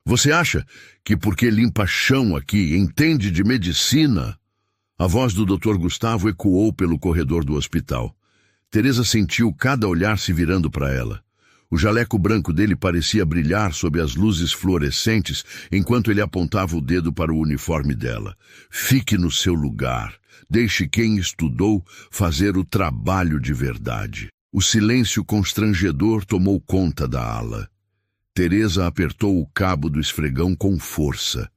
Você acha que porque limpa chão aqui, entende de medicina? A voz do Dr. Gustavo ecoou pelo corredor do hospital. Teresa sentiu cada olhar se virando para ela. O jaleco branco dele parecia brilhar sob as luzes fluorescentes enquanto ele apontava o dedo para o uniforme dela. Fique no seu lugar. Deixe quem estudou fazer o trabalho de verdade. O silêncio constrangedor tomou conta da ala. Teresa apertou o cabo do esfregão com força.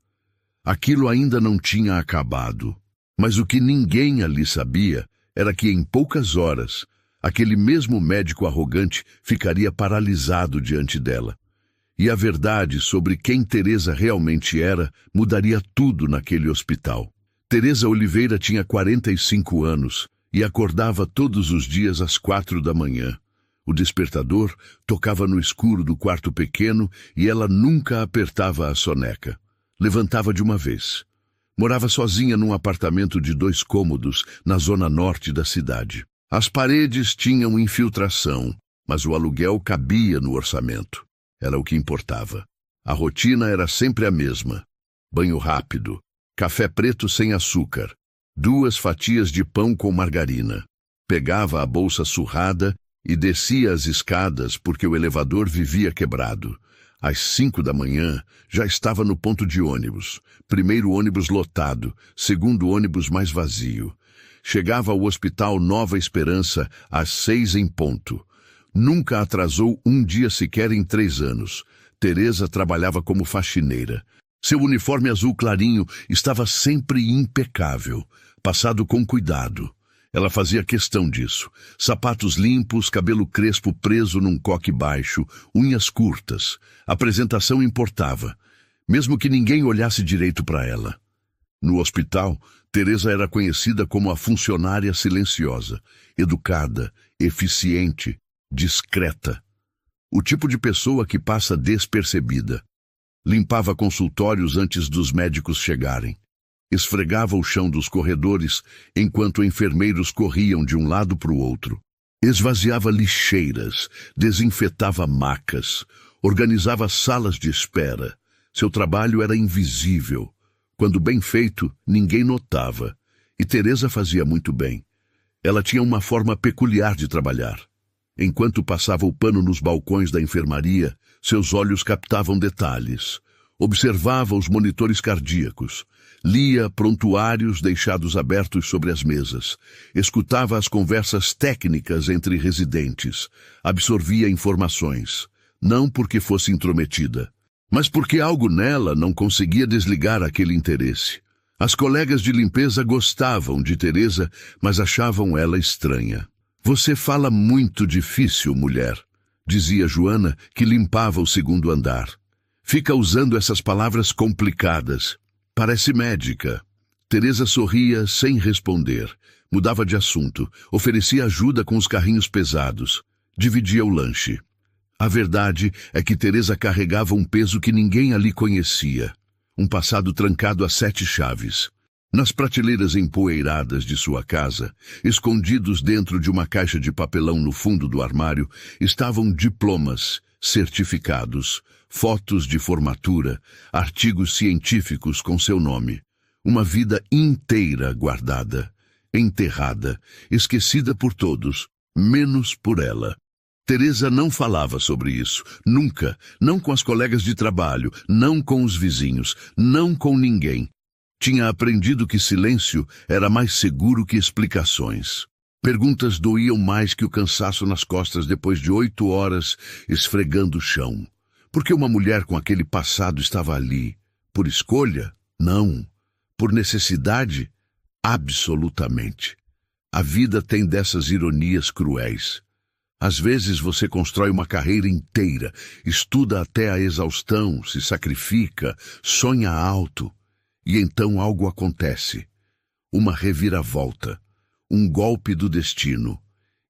Aquilo ainda não tinha acabado. Mas o que ninguém ali sabia era que em poucas horas aquele mesmo médico arrogante ficaria paralisado diante dela. E a verdade sobre quem Teresa realmente era mudaria tudo naquele hospital. Teresa Oliveira tinha 45 anos e acordava todos os dias às 4 da manhã. O despertador tocava no escuro do quarto pequeno e ela nunca apertava a soneca. Levantava de uma vez. Morava sozinha num apartamento de 2 cômodos na zona norte da cidade. As paredes tinham infiltração, mas o aluguel cabia no orçamento. Era o que importava. A rotina era sempre a mesma. Banho rápido, café preto sem açúcar, 2 fatias de pão com margarina. Pegava a bolsa surrada e descia as escadas porque o elevador vivia quebrado. Às 5 da manhã, já estava no ponto de ônibus. Primeiro ônibus lotado, segundo ônibus mais vazio. Chegava ao Hospital Nova Esperança às 6 em ponto. Nunca atrasou um dia sequer em 3 anos. Teresa trabalhava como faxineira. Seu uniforme azul clarinho estava sempre impecável, passado com cuidado. Ela fazia questão disso. Sapatos limpos, cabelo crespo preso num coque baixo, unhas curtas. A apresentação importava, mesmo que ninguém olhasse direito para ela. No hospital, Teresa era conhecida como a funcionária silenciosa, educada, eficiente, discreta. O tipo de pessoa que passa despercebida. Limpava consultórios antes dos médicos chegarem. Esfregava o chão dos corredores enquanto enfermeiros corriam de um lado para o outro. Esvaziava lixeiras, desinfetava macas, organizava salas de espera. Seu trabalho era invisível. Quando bem feito, ninguém notava. E Teresa fazia muito bem. Ela tinha uma forma peculiar de trabalhar. Enquanto passava o pano nos balcões da enfermaria, seus olhos captavam detalhes. Observava os monitores cardíacos. Lia prontuários deixados abertos sobre as mesas. Escutava as conversas técnicas entre residentes. Absorvia informações. Não porque fosse intrometida, mas porque algo nela não conseguia desligar aquele interesse. As colegas de limpeza gostavam de Teresa, mas achavam ela estranha. Você fala muito difícil, mulher, dizia Joana, que limpava o segundo andar. Fica usando essas palavras complicadas. Parece médica. Teresa sorria sem responder. Mudava de assunto. Oferecia ajuda com os carrinhos pesados. Dividia o lanche. A verdade é que Teresa carregava um peso que ninguém ali conhecia. Um passado trancado a 7 chaves. Nas prateleiras empoeiradas de sua casa, escondidos dentro de uma caixa de papelão no fundo do armário, estavam diplomas, certificados, fotos de formatura, artigos científicos com seu nome. Uma vida inteira guardada, enterrada, esquecida por todos, menos por ela. Teresa não falava sobre isso, nunca, não com as colegas de trabalho, não com os vizinhos, não com ninguém. Tinha aprendido que silêncio era mais seguro que explicações. Perguntas doíam mais que o cansaço nas costas depois de 8 horas esfregando o chão. Por que uma mulher com aquele passado estava ali? Por escolha? Não. Por necessidade? Absolutamente. A vida tem dessas ironias cruéis. Às vezes você constrói uma carreira inteira, estuda até a exaustão, se sacrifica, sonha alto. E então algo acontece. Uma reviravolta. Um golpe do destino.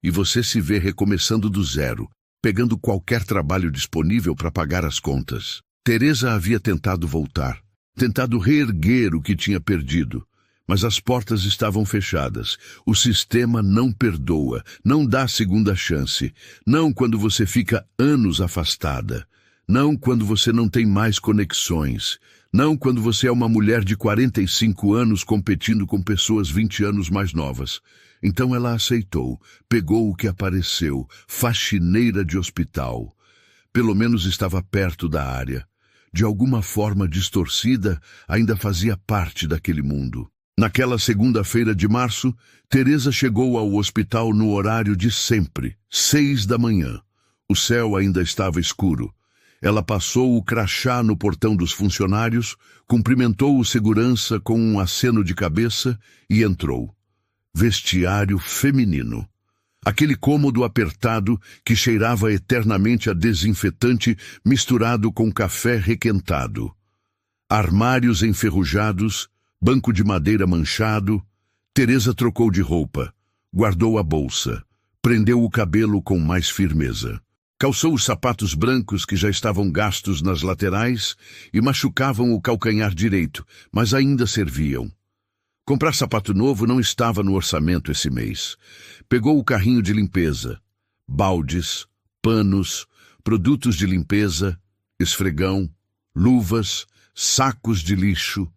E você se vê recomeçando do zero, pegando qualquer trabalho disponível para pagar as contas. Teresa havia tentado voltar, tentado reerguer o que tinha perdido, mas as portas estavam fechadas. O sistema não perdoa, não dá segunda chance, não quando você fica anos afastada. Não quando você não tem mais conexões. Não quando você é uma mulher de 45 anos competindo com pessoas 20 anos mais novas. Então ela aceitou, pegou o que apareceu, faxineira de hospital. Pelo menos estava perto da área. De alguma forma distorcida, ainda fazia parte daquele mundo. Naquela segunda-feira de março, Teresa chegou ao hospital no horário de sempre, 6 da manhã. O céu ainda estava escuro. Ela passou o crachá no portão dos funcionários, cumprimentou o segurança com um aceno de cabeça e entrou. Vestiário feminino. Aquele cômodo apertado que cheirava eternamente a desinfetante misturado com café requentado. Armários enferrujados, banco de madeira manchado. Teresa trocou de roupa, guardou a bolsa, prendeu o cabelo com mais firmeza. Calçou os sapatos brancos que já estavam gastos nas laterais e machucavam o calcanhar direito, mas ainda serviam. Comprar sapato novo não estava no orçamento esse mês. Pegou o carrinho de limpeza, baldes, panos, produtos de limpeza, esfregão, luvas, sacos de lixo,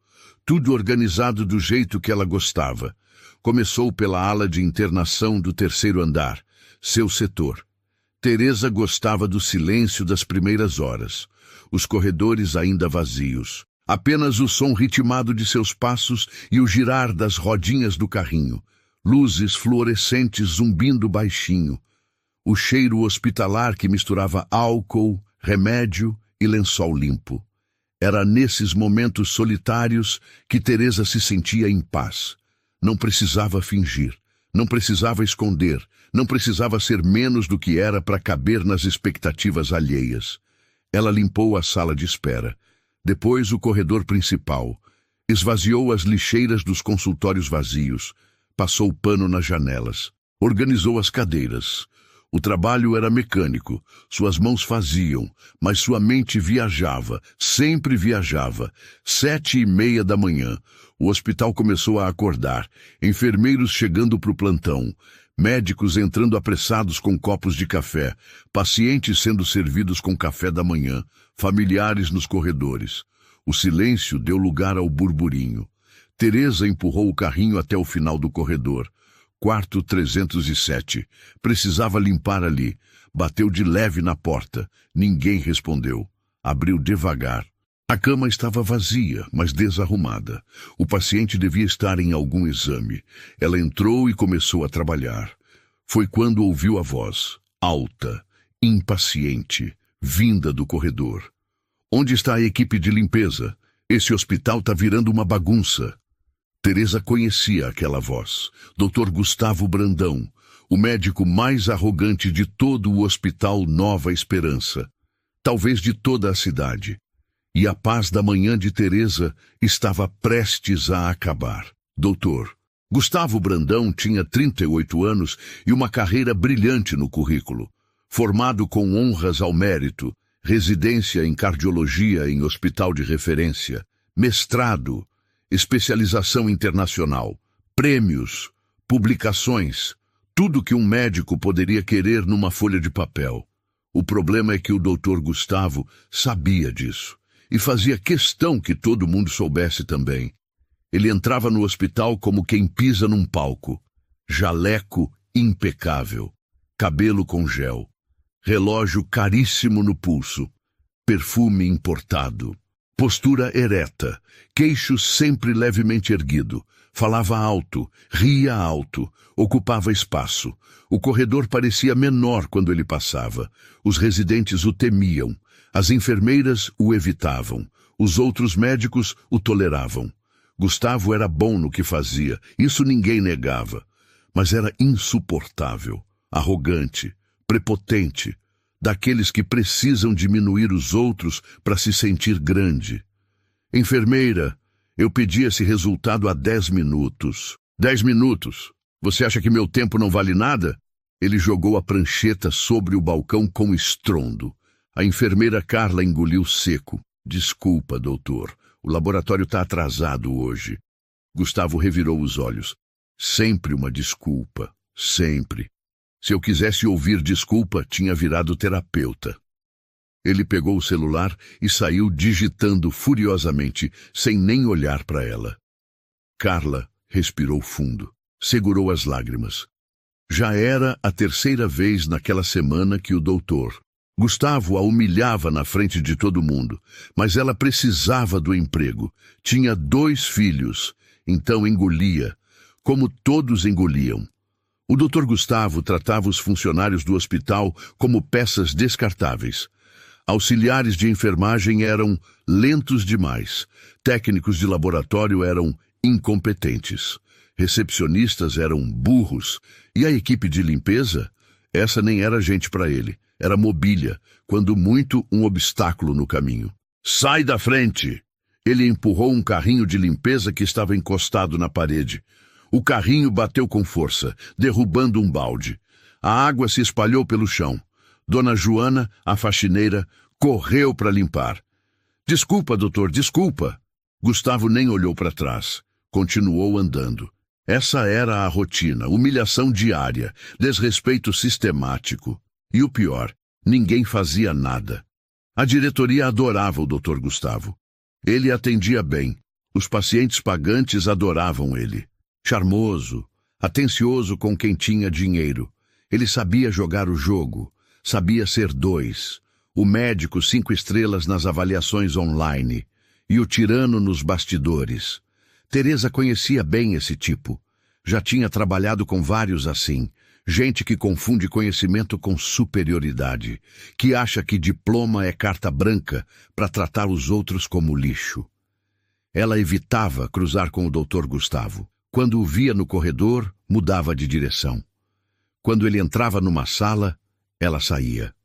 tudo organizado do jeito que ela gostava. Começou pela ala de internação do 3º andar, seu setor. Teresa gostava do silêncio das primeiras horas, os corredores ainda vazios. Apenas o som ritmado de seus passos e o girar das rodinhas do carrinho, luzes fluorescentes zumbindo baixinho, o cheiro hospitalar que misturava álcool, remédio e lençol limpo. Era nesses momentos solitários que Teresa se sentia em paz. Não precisava fingir, não precisava esconder, não precisava ser menos do que era para caber nas expectativas alheias. Ela limpou a sala de espera. Depois o corredor principal. Esvaziou as lixeiras dos consultórios vazios. Passou pano nas janelas. Organizou as cadeiras. O trabalho era mecânico. Suas mãos faziam, mas sua mente viajava. Sempre viajava. 7:30 da manhã. O hospital começou a acordar. Enfermeiros chegando para o plantão. Médicos entrando apressados com copos de café, pacientes sendo servidos com café da manhã, familiares nos corredores. O silêncio deu lugar ao burburinho. Teresa empurrou o carrinho até o final do corredor. Quarto 307. Precisava limpar ali. Bateu de leve na porta. Ninguém respondeu. Abriu devagar. A cama estava vazia, mas desarrumada. O paciente devia estar em algum exame. Ela entrou e começou a trabalhar. Foi quando ouviu a voz, alta, impaciente, vinda do corredor. Onde está a equipe de limpeza? Esse hospital está virando uma bagunça. Teresa conhecia aquela voz. Dr. Gustavo Brandão, o médico mais arrogante de todo o Hospital Nova Esperança. Talvez de toda a cidade. E a paz da manhã de Teresa estava prestes a acabar. Doutor Gustavo Brandão tinha 38 anos e uma carreira brilhante no currículo. Formado com honras ao mérito, residência em cardiologia em hospital de referência, mestrado, especialização internacional, prêmios, publicações, tudo que um médico poderia querer numa folha de papel. O problema é que o Dr. Gustavo sabia disso. E fazia questão que todo mundo soubesse também. Ele entrava no hospital como quem pisa num palco. Jaleco impecável, cabelo com gel, relógio caríssimo no pulso, perfume importado, postura ereta, queixo sempre levemente erguido, falava alto, ria alto, ocupava espaço. O corredor parecia menor quando ele passava. Os residentes o temiam. As enfermeiras o evitavam, os outros médicos o toleravam. Gustavo era bom no que fazia, isso ninguém negava, mas era insuportável, arrogante, prepotente, daqueles que precisam diminuir os outros para se sentir grande. Enfermeira, eu pedi esse resultado há 10 minutos. 10 minutos? Você acha que meu tempo não vale nada? Ele jogou a prancheta sobre o balcão com estrondo. A enfermeira Carla engoliu seco. Desculpa, doutor. O laboratório está atrasado hoje. Gustavo revirou os olhos. Sempre uma desculpa. Sempre. Se eu quisesse ouvir desculpa, tinha virado terapeuta. Ele pegou o celular e saiu digitando furiosamente, sem nem olhar para ela. Carla respirou fundo, segurou as lágrimas. Já era a terceira vez naquela semana que o doutor Gustavo a humilhava na frente de todo mundo, mas ela precisava do emprego. Tinha 2 filhos, então engolia, como todos engoliam. O Dr. Gustavo tratava os funcionários do hospital como peças descartáveis. Auxiliares de enfermagem eram lentos demais, técnicos de laboratório eram incompetentes, recepcionistas eram burros, e a equipe de limpeza, essa nem era gente para ele, era mobília, quando muito um obstáculo no caminho. Sai da frente! Ele empurrou um carrinho de limpeza que estava encostado na parede. O carrinho bateu com força, derrubando um balde. A água se espalhou pelo chão. Dona Joana, a faxineira, correu para limpar. Desculpa, doutor, desculpa. Gustavo nem olhou para trás. Continuou andando. Essa era a rotina, humilhação diária, desrespeito sistemático. E o pior, ninguém fazia nada. A diretoria adorava o Dr. Gustavo. Ele atendia bem. Os pacientes pagantes adoravam ele. Charmoso, atencioso com quem tinha dinheiro. Ele sabia jogar o jogo, sabia ser 2. O médico 5 estrelas nas avaliações online e o tirano nos bastidores. Teresa conhecia bem esse tipo. Já tinha trabalhado com vários assim. Gente que confunde conhecimento com superioridade, que acha que diploma é carta branca para tratar os outros como lixo. Ela evitava cruzar com o Dr. Gustavo. Quando o via no corredor, mudava de direção. Quando ele entrava numa sala, ela saía.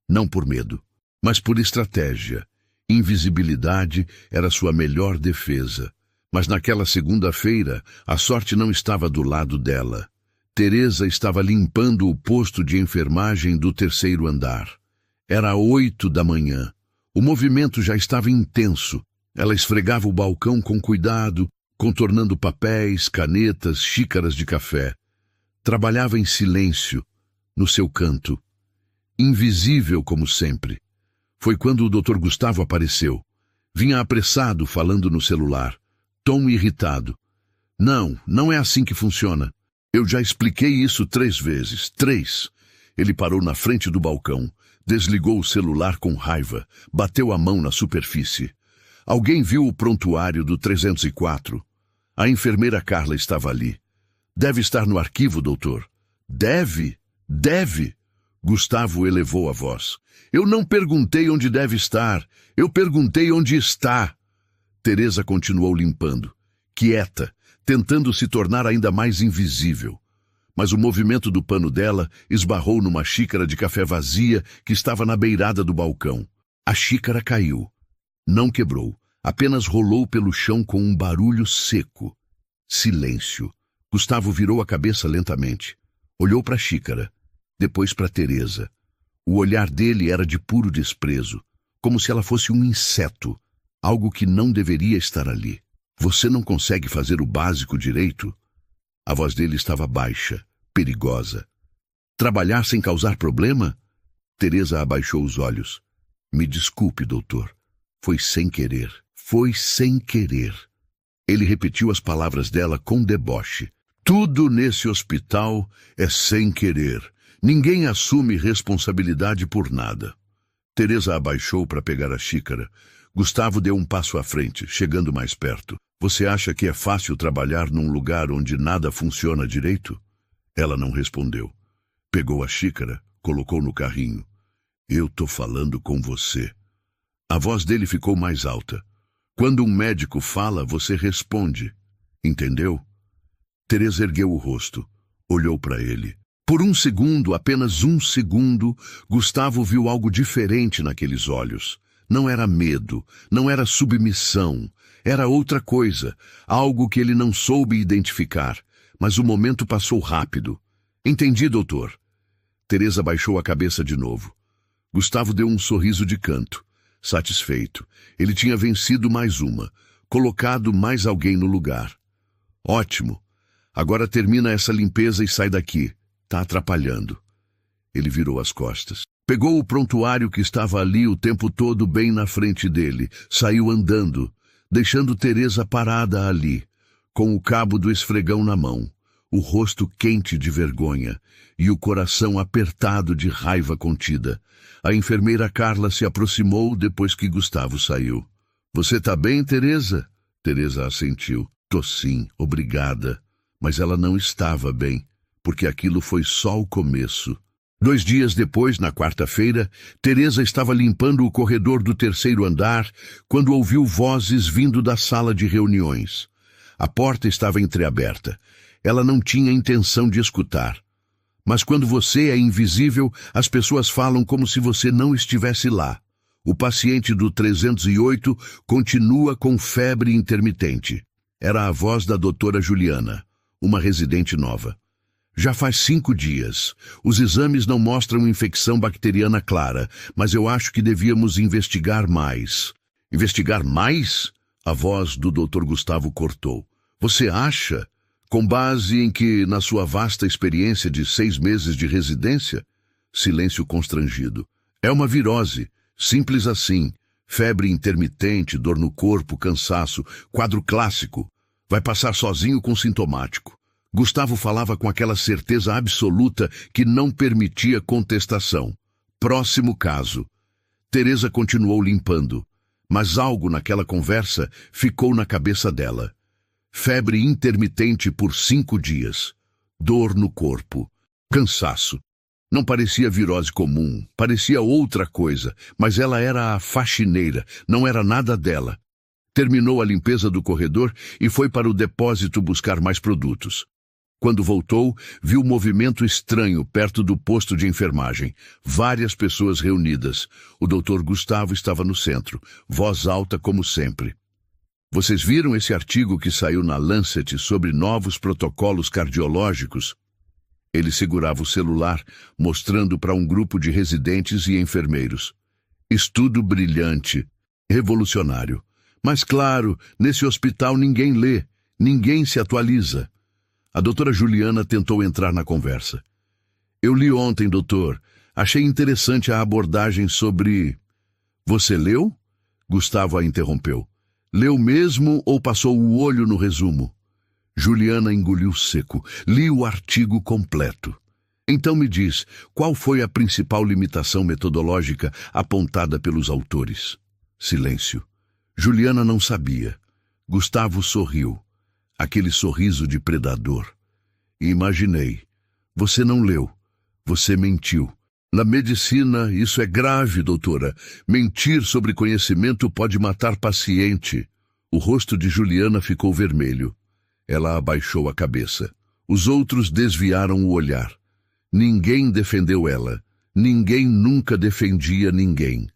Não por medo, mas por estratégia. Invisibilidade era sua melhor defesa. Mas naquela segunda-feira, a sorte não estava do lado dela. Teresa estava limpando o posto de enfermagem do 3º andar. Era 8 da manhã. O movimento já estava intenso. Ela esfregava o balcão com cuidado, contornando papéis, canetas, xícaras de café. Trabalhava em silêncio, no seu canto. Invisível como sempre. Foi quando o Dr. Gustavo apareceu. Vinha apressado, falando no celular. Tom irritado. Não é assim que funciona. Eu já expliquei isso 3 vezes. 3. Ele parou na frente do balcão, desligou o celular com raiva, bateu a mão na superfície. Alguém viu o prontuário do 304? A enfermeira Carla estava ali. Deve estar no arquivo, doutor. Deve. Gustavo elevou a voz. Eu não perguntei onde deve estar. Eu perguntei onde está. Teresa continuou limpando, quieta, tentando se tornar ainda mais invisível. Mas o movimento do pano dela esbarrou numa xícara de café vazia que estava na beirada do balcão. A xícara caiu. Não quebrou, apenas rolou pelo chão com um barulho seco. Silêncio. Gustavo virou a cabeça lentamente. Olhou para a xícara, depois para Teresa. O olhar dele era de puro desprezo, como se ela fosse um inseto, algo que não deveria estar ali. Você não consegue fazer o básico direito? A voz dele estava baixa, perigosa. Trabalhar sem causar problema? Teresa abaixou os olhos. Me desculpe, doutor. Foi sem querer. Foi sem querer. Ele repetiu as palavras dela com deboche. Tudo nesse hospital é sem querer. Ninguém assume responsabilidade por nada. Teresa abaixou para pegar a xícara. Gustavo deu um passo à frente, chegando mais perto. Você acha que é fácil trabalhar num lugar onde nada funciona direito? Ela não respondeu. Pegou a xícara, colocou no carrinho. Eu tô falando com você. A voz dele ficou mais alta. Quando um médico fala, você responde. Entendeu? Teresa ergueu o rosto, olhou para ele. Por um segundo, apenas um segundo, Gustavo viu algo diferente naqueles olhos. Não era medo, não era submissão, era outra coisa, algo que ele não soube identificar, mas o momento passou rápido. Entendi, doutor. Teresa baixou a cabeça de novo. Gustavo deu um sorriso de canto, satisfeito. Ele tinha vencido mais uma, colocado mais alguém no lugar. Ótimo. Agora termina essa limpeza e sai daqui. Tá atrapalhando. Ele virou as costas. Pegou o prontuário que estava ali o tempo todo bem na frente dele, saiu andando, deixando Teresa parada ali, com o cabo do esfregão na mão, o rosto quente de vergonha e o coração apertado de raiva contida. A enfermeira Carla se aproximou depois que Gustavo saiu. "Você tá bem, Teresa?" Teresa assentiu. "Tô sim, obrigada." Mas ela não estava bem, porque aquilo foi só o começo. 2 dias depois, na quarta-feira, Teresa estava limpando o corredor do 3º andar quando ouviu vozes vindo da sala de reuniões. A porta estava entreaberta. Ela não tinha intenção de escutar. Mas quando você é invisível, as pessoas falam como se você não estivesse lá. O paciente do 308 continua com febre intermitente. Era a voz da doutora Juliana, uma residente nova. "Já faz 5 dias. Os exames não mostram infecção bacteriana clara, mas eu acho que devíamos investigar mais." "Investigar mais?" A voz do Dr. Gustavo cortou. "Você acha? Com base em que, na sua vasta experiência de 6 meses de residência?" Silêncio constrangido. "É uma virose. Simples assim. Febre intermitente, dor no corpo, cansaço. Quadro clássico. Vai passar sozinho com sintomático." Gustavo falava com aquela certeza absoluta que não permitia contestação. Próximo caso. Teresa continuou limpando, mas algo naquela conversa ficou na cabeça dela. Febre intermitente por 5 dias. Dor no corpo. Cansaço. Não parecia virose comum, parecia outra coisa, mas ela era a faxineira, não era nada dela. Terminou a limpeza do corredor e foi para o depósito buscar mais produtos. Quando voltou, viu um movimento estranho perto do posto de enfermagem. Várias pessoas reunidas. O Dr. Gustavo estava no centro, voz alta como sempre. "Vocês viram esse artigo que saiu na Lancet sobre novos protocolos cardiológicos?" Ele segurava o celular, mostrando para um grupo de residentes e enfermeiros. "Estudo brilhante, revolucionário. Mas claro, nesse hospital ninguém lê, ninguém se atualiza." A doutora Juliana tentou entrar na conversa. "Eu li ontem, doutor. Achei interessante a abordagem sobre..." "Você leu?" Gustavo a interrompeu. "Leu mesmo ou passou o olho no resumo?" Juliana engoliu seco. "Li o artigo completo." "Então me diz, qual foi a principal limitação metodológica apontada pelos autores?" Silêncio. Juliana não sabia. Gustavo sorriu. Aquele sorriso de predador. E imaginei. "Você não leu. Você mentiu." "Na medicina, isso é grave, doutora. Mentir sobre conhecimento pode matar paciente." O rosto de Juliana ficou vermelho. Ela abaixou a cabeça. Os outros desviaram o olhar. Ninguém defendeu ela. Ninguém nunca defendia ninguém.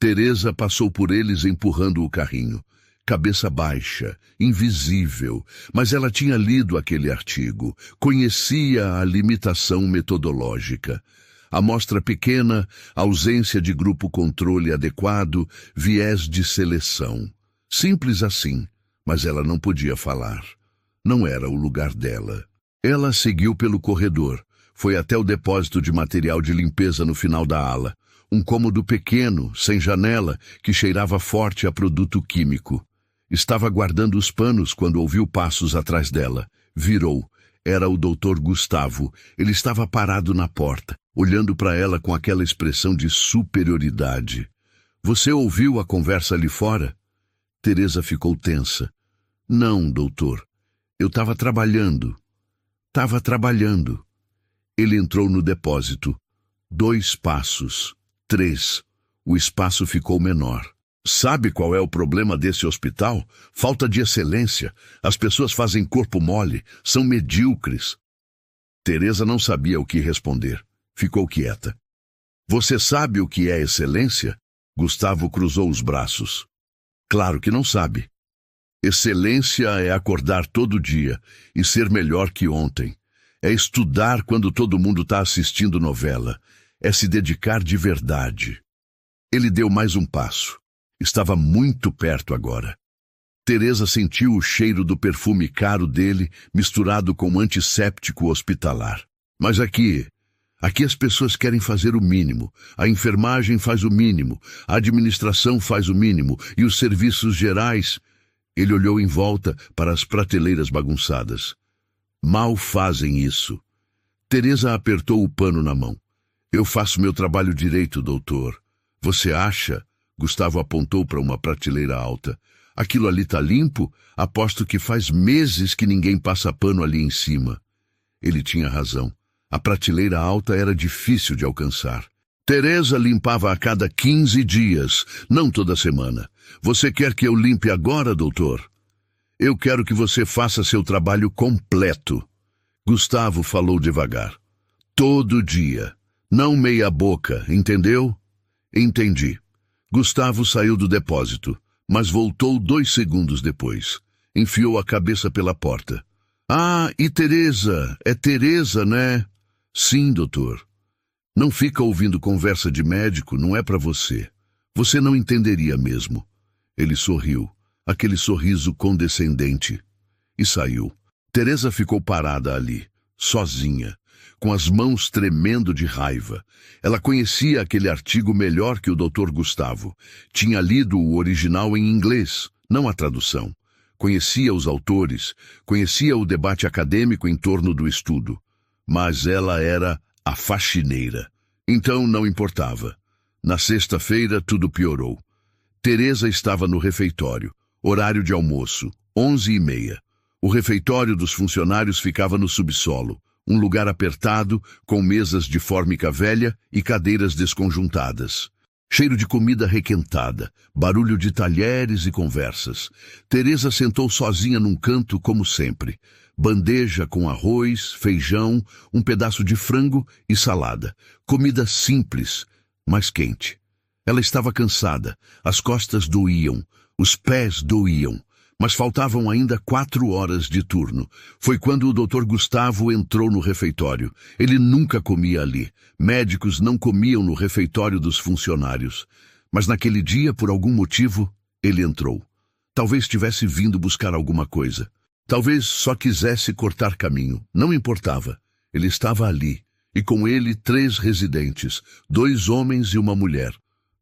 Teresa passou por eles empurrando o carrinho. Cabeça baixa, invisível, mas ela tinha lido aquele artigo, conhecia a limitação metodológica. Amostra pequena, ausência de grupo controle adequado, viés de seleção. Simples assim, mas ela não podia falar. Não era o lugar dela. Ela seguiu pelo corredor, foi até o depósito de material de limpeza no final da ala. Um cômodo pequeno, sem janela, que cheirava forte a produto químico. Estava guardando os panos quando ouviu passos atrás dela. Virou. Era o Dr. Gustavo. Ele estava parado na porta, olhando para ela com aquela expressão de superioridade. "Você ouviu a conversa ali fora?" Teresa ficou tensa. "Não, doutor. Eu estava trabalhando." "Estava trabalhando." Ele entrou no depósito. 2 passos. 3. O espaço ficou menor. "Sabe qual é o problema desse hospital? Falta de excelência. As pessoas fazem corpo mole, são medíocres." Teresa não sabia o que responder. Ficou quieta. "Você sabe o que é excelência?" Gustavo cruzou os braços. "Claro que não sabe. Excelência é acordar todo dia e ser melhor que ontem. É estudar quando todo mundo está assistindo novela. É se dedicar de verdade." Ele deu mais um passo. Estava muito perto agora. Teresa sentiu o cheiro do perfume caro dele misturado com um antisséptico hospitalar. "Mas aqui, Aqui as pessoas querem fazer o mínimo. A enfermagem faz o mínimo, a administração faz o mínimo e os serviços gerais... Ele olhou em volta para as prateleiras bagunçadas. Mal fazem isso. Teresa apertou o pano na mão. Eu faço meu trabalho direito, doutor. Você acha? Gustavo apontou para uma prateleira alta. Aquilo ali tá limpo? Aposto que faz meses que ninguém passa pano ali em cima. Ele tinha razão. A prateleira alta era difícil de alcançar. Teresa limpava a cada 15 dias, não toda semana. Você quer que eu limpe agora, doutor? Eu quero que você faça seu trabalho completo. Gustavo falou devagar. Todo dia. Não meia boca, entendeu? Entendi. Gustavo saiu do depósito, mas voltou 2 segundos depois. Enfiou a cabeça pela porta. Ah, e Teresa? É Teresa, né? Sim, doutor. Não fica ouvindo conversa de médico, não é para você. Você não entenderia mesmo. Ele sorriu, aquele sorriso condescendente, e saiu. Teresa ficou parada ali, sozinha, com as mãos tremendo de raiva. Ela conhecia aquele artigo melhor que o Dr. Gustavo. Tinha lido o original em inglês, não a tradução. Conhecia os autores, conhecia o debate acadêmico em torno do estudo. Mas ela era a faxineira. Então não importava. Na sexta-feira tudo piorou. Teresa estava no refeitório, horário de almoço, 11h30. O refeitório dos funcionários ficava no subsolo, um lugar apertado, com mesas de fórmica velha e cadeiras desconjuntadas. Cheiro de comida requentada, barulho de talheres e conversas. Teresa sentou sozinha num canto como sempre. Bandeja com arroz, feijão, um pedaço de frango e salada. Comida simples, mas quente. Ela estava cansada, as costas doíam, os pés doíam, mas faltavam ainda 4 horas de turno. Foi quando o Dr. Gustavo entrou no refeitório. Ele nunca comia ali. Médicos não comiam no refeitório dos funcionários. Mas naquele dia, por algum motivo, ele entrou. Talvez tivesse vindo buscar alguma coisa. Talvez só quisesse cortar caminho. Não importava. Ele estava ali. E com ele 3 residentes, 2 homens e uma mulher.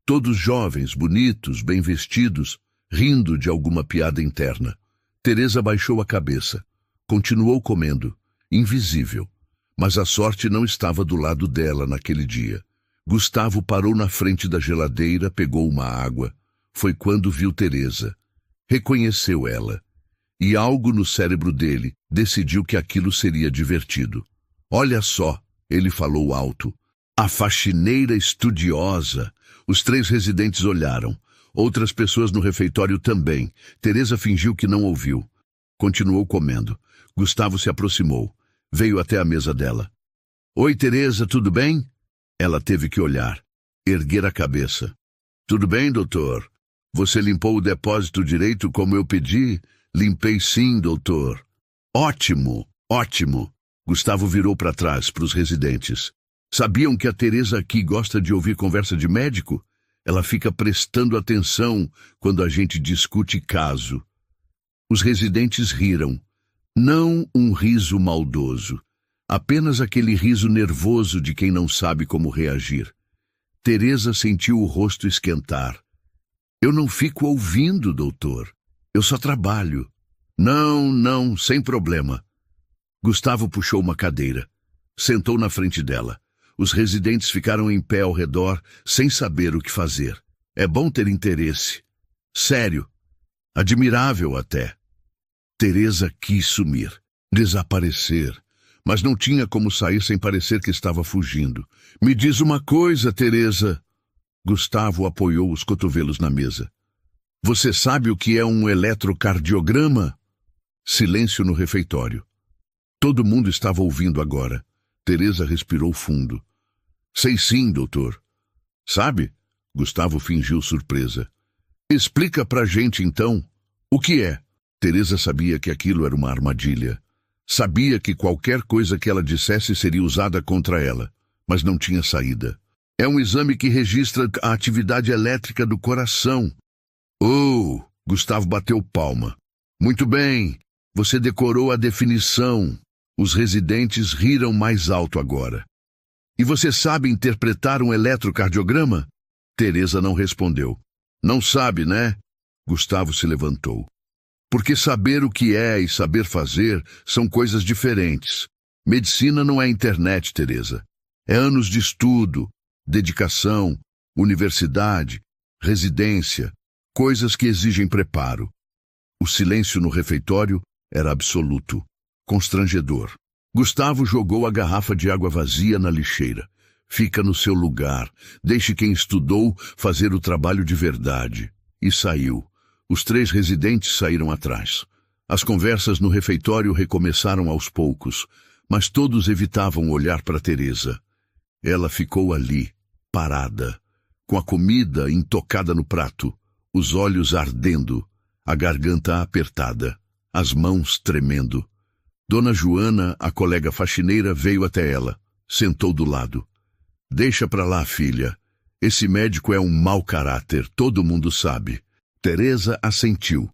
Todos jovens, bonitos, bem vestidos, rindo de alguma piada interna. Teresa baixou a cabeça. Continuou comendo, invisível. Mas a sorte não estava do lado dela naquele dia. Gustavo parou na frente da geladeira, pegou uma água. Foi quando viu Teresa. Reconheceu ela. E algo no cérebro dele decidiu que aquilo seria divertido. Olha só, ele falou alto. A faxineira estudiosa. Os 3 residentes olharam. Outras pessoas no refeitório também. Teresa fingiu que não ouviu. Continuou comendo. Gustavo se aproximou. Veio até a mesa dela. Oi, Teresa, tudo bem? Ela teve que olhar. Erguer a cabeça. Tudo bem, doutor? Você limpou o depósito direito como eu pedi? Limpei sim, doutor. Ótimo, ótimo. Gustavo virou para trás, para os residentes. Sabiam que a Teresa aqui gosta de ouvir conversa de médico? Ela fica prestando atenção quando a gente discute caso. Os residentes riram. Não um riso maldoso. Apenas aquele riso nervoso de quem não sabe como reagir. Teresa sentiu o rosto esquentar. Eu não fico ouvindo, doutor. Eu só trabalho. Não, sem problema. Gustavo puxou uma cadeira. Sentou na frente dela. Os residentes ficaram em pé ao redor, sem saber o que fazer. É bom ter interesse. Sério. Admirável até. Teresa quis sumir, desaparecer, mas não tinha como sair sem parecer que estava fugindo. Me diz uma coisa, Teresa. Gustavo apoiou os cotovelos na mesa. Você sabe o que é um eletrocardiograma? Silêncio no refeitório. Todo mundo estava ouvindo agora. Teresa respirou fundo. Sei sim, doutor. Sabe? Gustavo fingiu surpresa. Explica pra gente, então. O que é? Teresa sabia que aquilo era uma armadilha. Sabia que qualquer coisa que ela dissesse seria usada contra ela, mas não tinha saída. É um exame que registra a atividade elétrica do coração. Oh! Gustavo bateu palma. Muito bem. Você decorou a definição. Os residentes riram mais alto agora. E você sabe interpretar um eletrocardiograma? Teresa não respondeu. Não sabe, né? Gustavo se levantou. Porque saber o que é e saber fazer são coisas diferentes. Medicina não é internet, Teresa. É anos de estudo, dedicação, universidade, residência, coisas que exigem preparo. O silêncio no refeitório era absoluto, constrangedor. Gustavo jogou a garrafa de água vazia na lixeira. Fica no seu lugar, deixe quem estudou fazer o trabalho de verdade. E saiu. Os 3 residentes saíram atrás. As conversas no refeitório recomeçaram aos poucos, mas todos evitavam olhar para Teresa. Ela ficou ali, parada, com a comida intocada no prato, os olhos ardendo, a garganta apertada, as mãos tremendo. Dona Joana, a colega faxineira, veio até ela, sentou do lado. Deixa pra lá, filha. Esse médico é um mau caráter, todo mundo sabe. Teresa assentiu,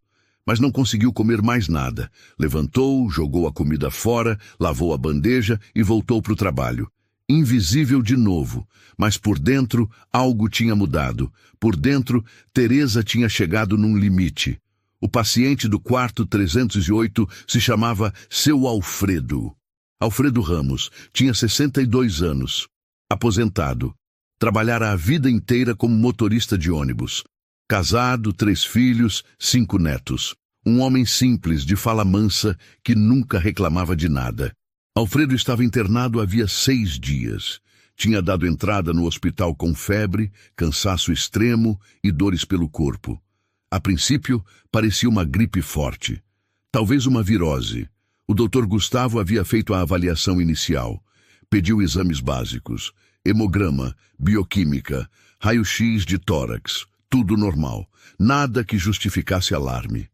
mas não conseguiu comer mais nada. Levantou, jogou a comida fora, lavou a bandeja e voltou para o trabalho. Invisível de novo, mas por dentro algo tinha mudado. Por dentro, Teresa tinha chegado num limite. O paciente do quarto 308 se chamava Seu Alfredo. Alfredo Ramos tinha 62 anos, aposentado. Trabalhara a vida inteira como motorista de ônibus. Casado, 3 filhos, 5 netos. Um homem simples, de fala mansa, que nunca reclamava de nada. Alfredo estava internado havia 6 dias. Tinha dado entrada no hospital com febre, cansaço extremo e dores pelo corpo. A princípio, parecia uma gripe forte. Talvez uma virose. O Dr. Gustavo havia feito a avaliação inicial. Pediu exames básicos. Hemograma, bioquímica, raio-x de tórax. Tudo normal. Nada que justificasse alarme.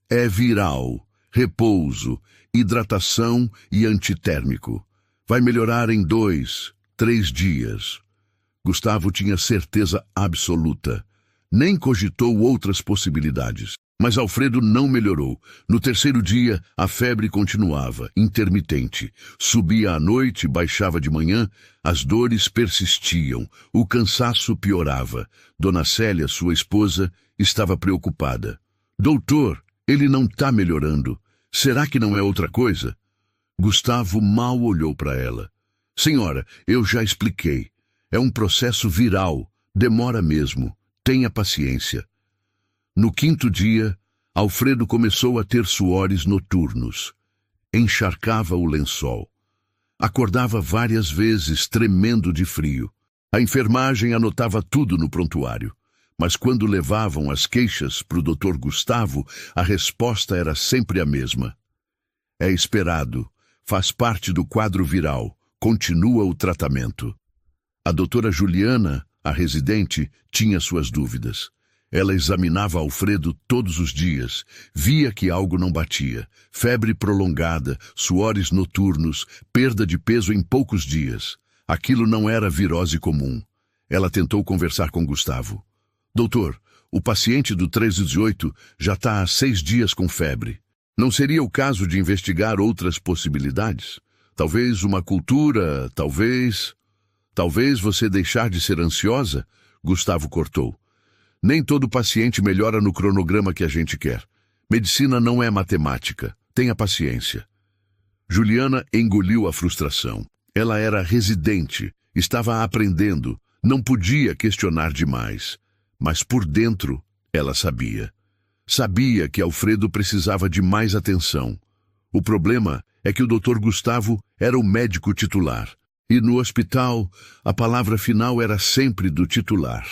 É viral, repouso, hidratação e antitérmico. Vai melhorar em 2, 3 dias. Gustavo tinha certeza absoluta. Nem cogitou outras possibilidades. Mas Alfredo não melhorou. No 3º dia, a febre continuava, intermitente. Subia à noite, baixava de manhã, as dores persistiam, o cansaço piorava. Dona Célia, sua esposa, estava preocupada. Doutor, ele não está melhorando. Será que não é outra coisa? Gustavo mal olhou para ela. Senhora, eu já expliquei. É um processo viral. Demora mesmo. Tenha paciência. No 5º dia, Alfredo começou a ter suores noturnos. Encharcava o lençol. Acordava várias vezes, tremendo de frio. A enfermagem anotava tudo no prontuário. Mas quando levavam as queixas para o Dr. Gustavo, a resposta era sempre a mesma. É esperado. Faz parte do quadro viral. Continua o tratamento. A doutora Juliana, a residente, tinha suas dúvidas. Ela examinava Alfredo todos os dias, via que algo não batia. Febre prolongada, suores noturnos, perda de peso em poucos dias. Aquilo não era virose comum. Ela tentou conversar com Gustavo. Doutor, o paciente do 318 já está há 6 dias com febre. Não seria o caso de investigar outras possibilidades? Talvez uma cultura, talvez você deixar de ser ansiosa? Gustavo cortou. Nem todo paciente melhora no cronograma que a gente quer. Medicina não é matemática. Tenha paciência. Juliana engoliu a frustração. Ela era residente, estava aprendendo, não podia questionar demais. Mas por dentro, ela sabia. Sabia que Alfredo precisava de mais atenção. O problema é que o Dr. Gustavo era o médico titular. E no hospital, a palavra final era sempre do titular.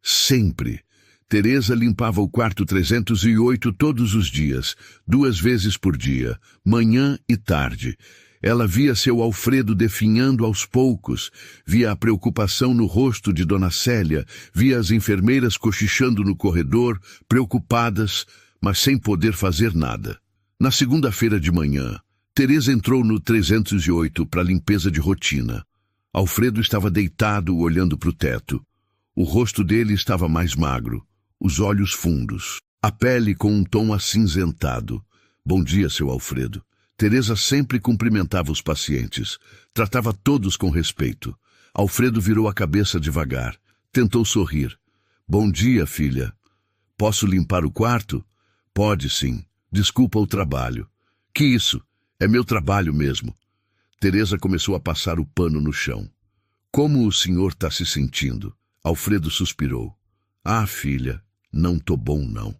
Sempre. Teresa limpava o quarto 308 todos os dias, 2 vezes por dia, manhã e tarde. Ela via seu Alfredo definhando aos poucos, via a preocupação no rosto de Dona Célia, via as enfermeiras cochichando no corredor, preocupadas, mas sem poder fazer nada. Na segunda-feira de manhã, Teresa entrou no 308 para limpeza de rotina. Alfredo estava deitado olhando para o teto. O rosto dele estava mais magro, os olhos fundos, a pele com um tom acinzentado. Bom dia, seu Alfredo. Teresa sempre cumprimentava os pacientes, tratava todos com respeito. Alfredo virou a cabeça devagar. Tentou sorrir. Bom dia, filha. Posso limpar o quarto? Pode sim. Desculpa o trabalho. Que isso? É meu trabalho mesmo. Teresa começou a passar o pano no chão. Como o senhor está se sentindo? Alfredo suspirou. Ah, filha, não tô bom não.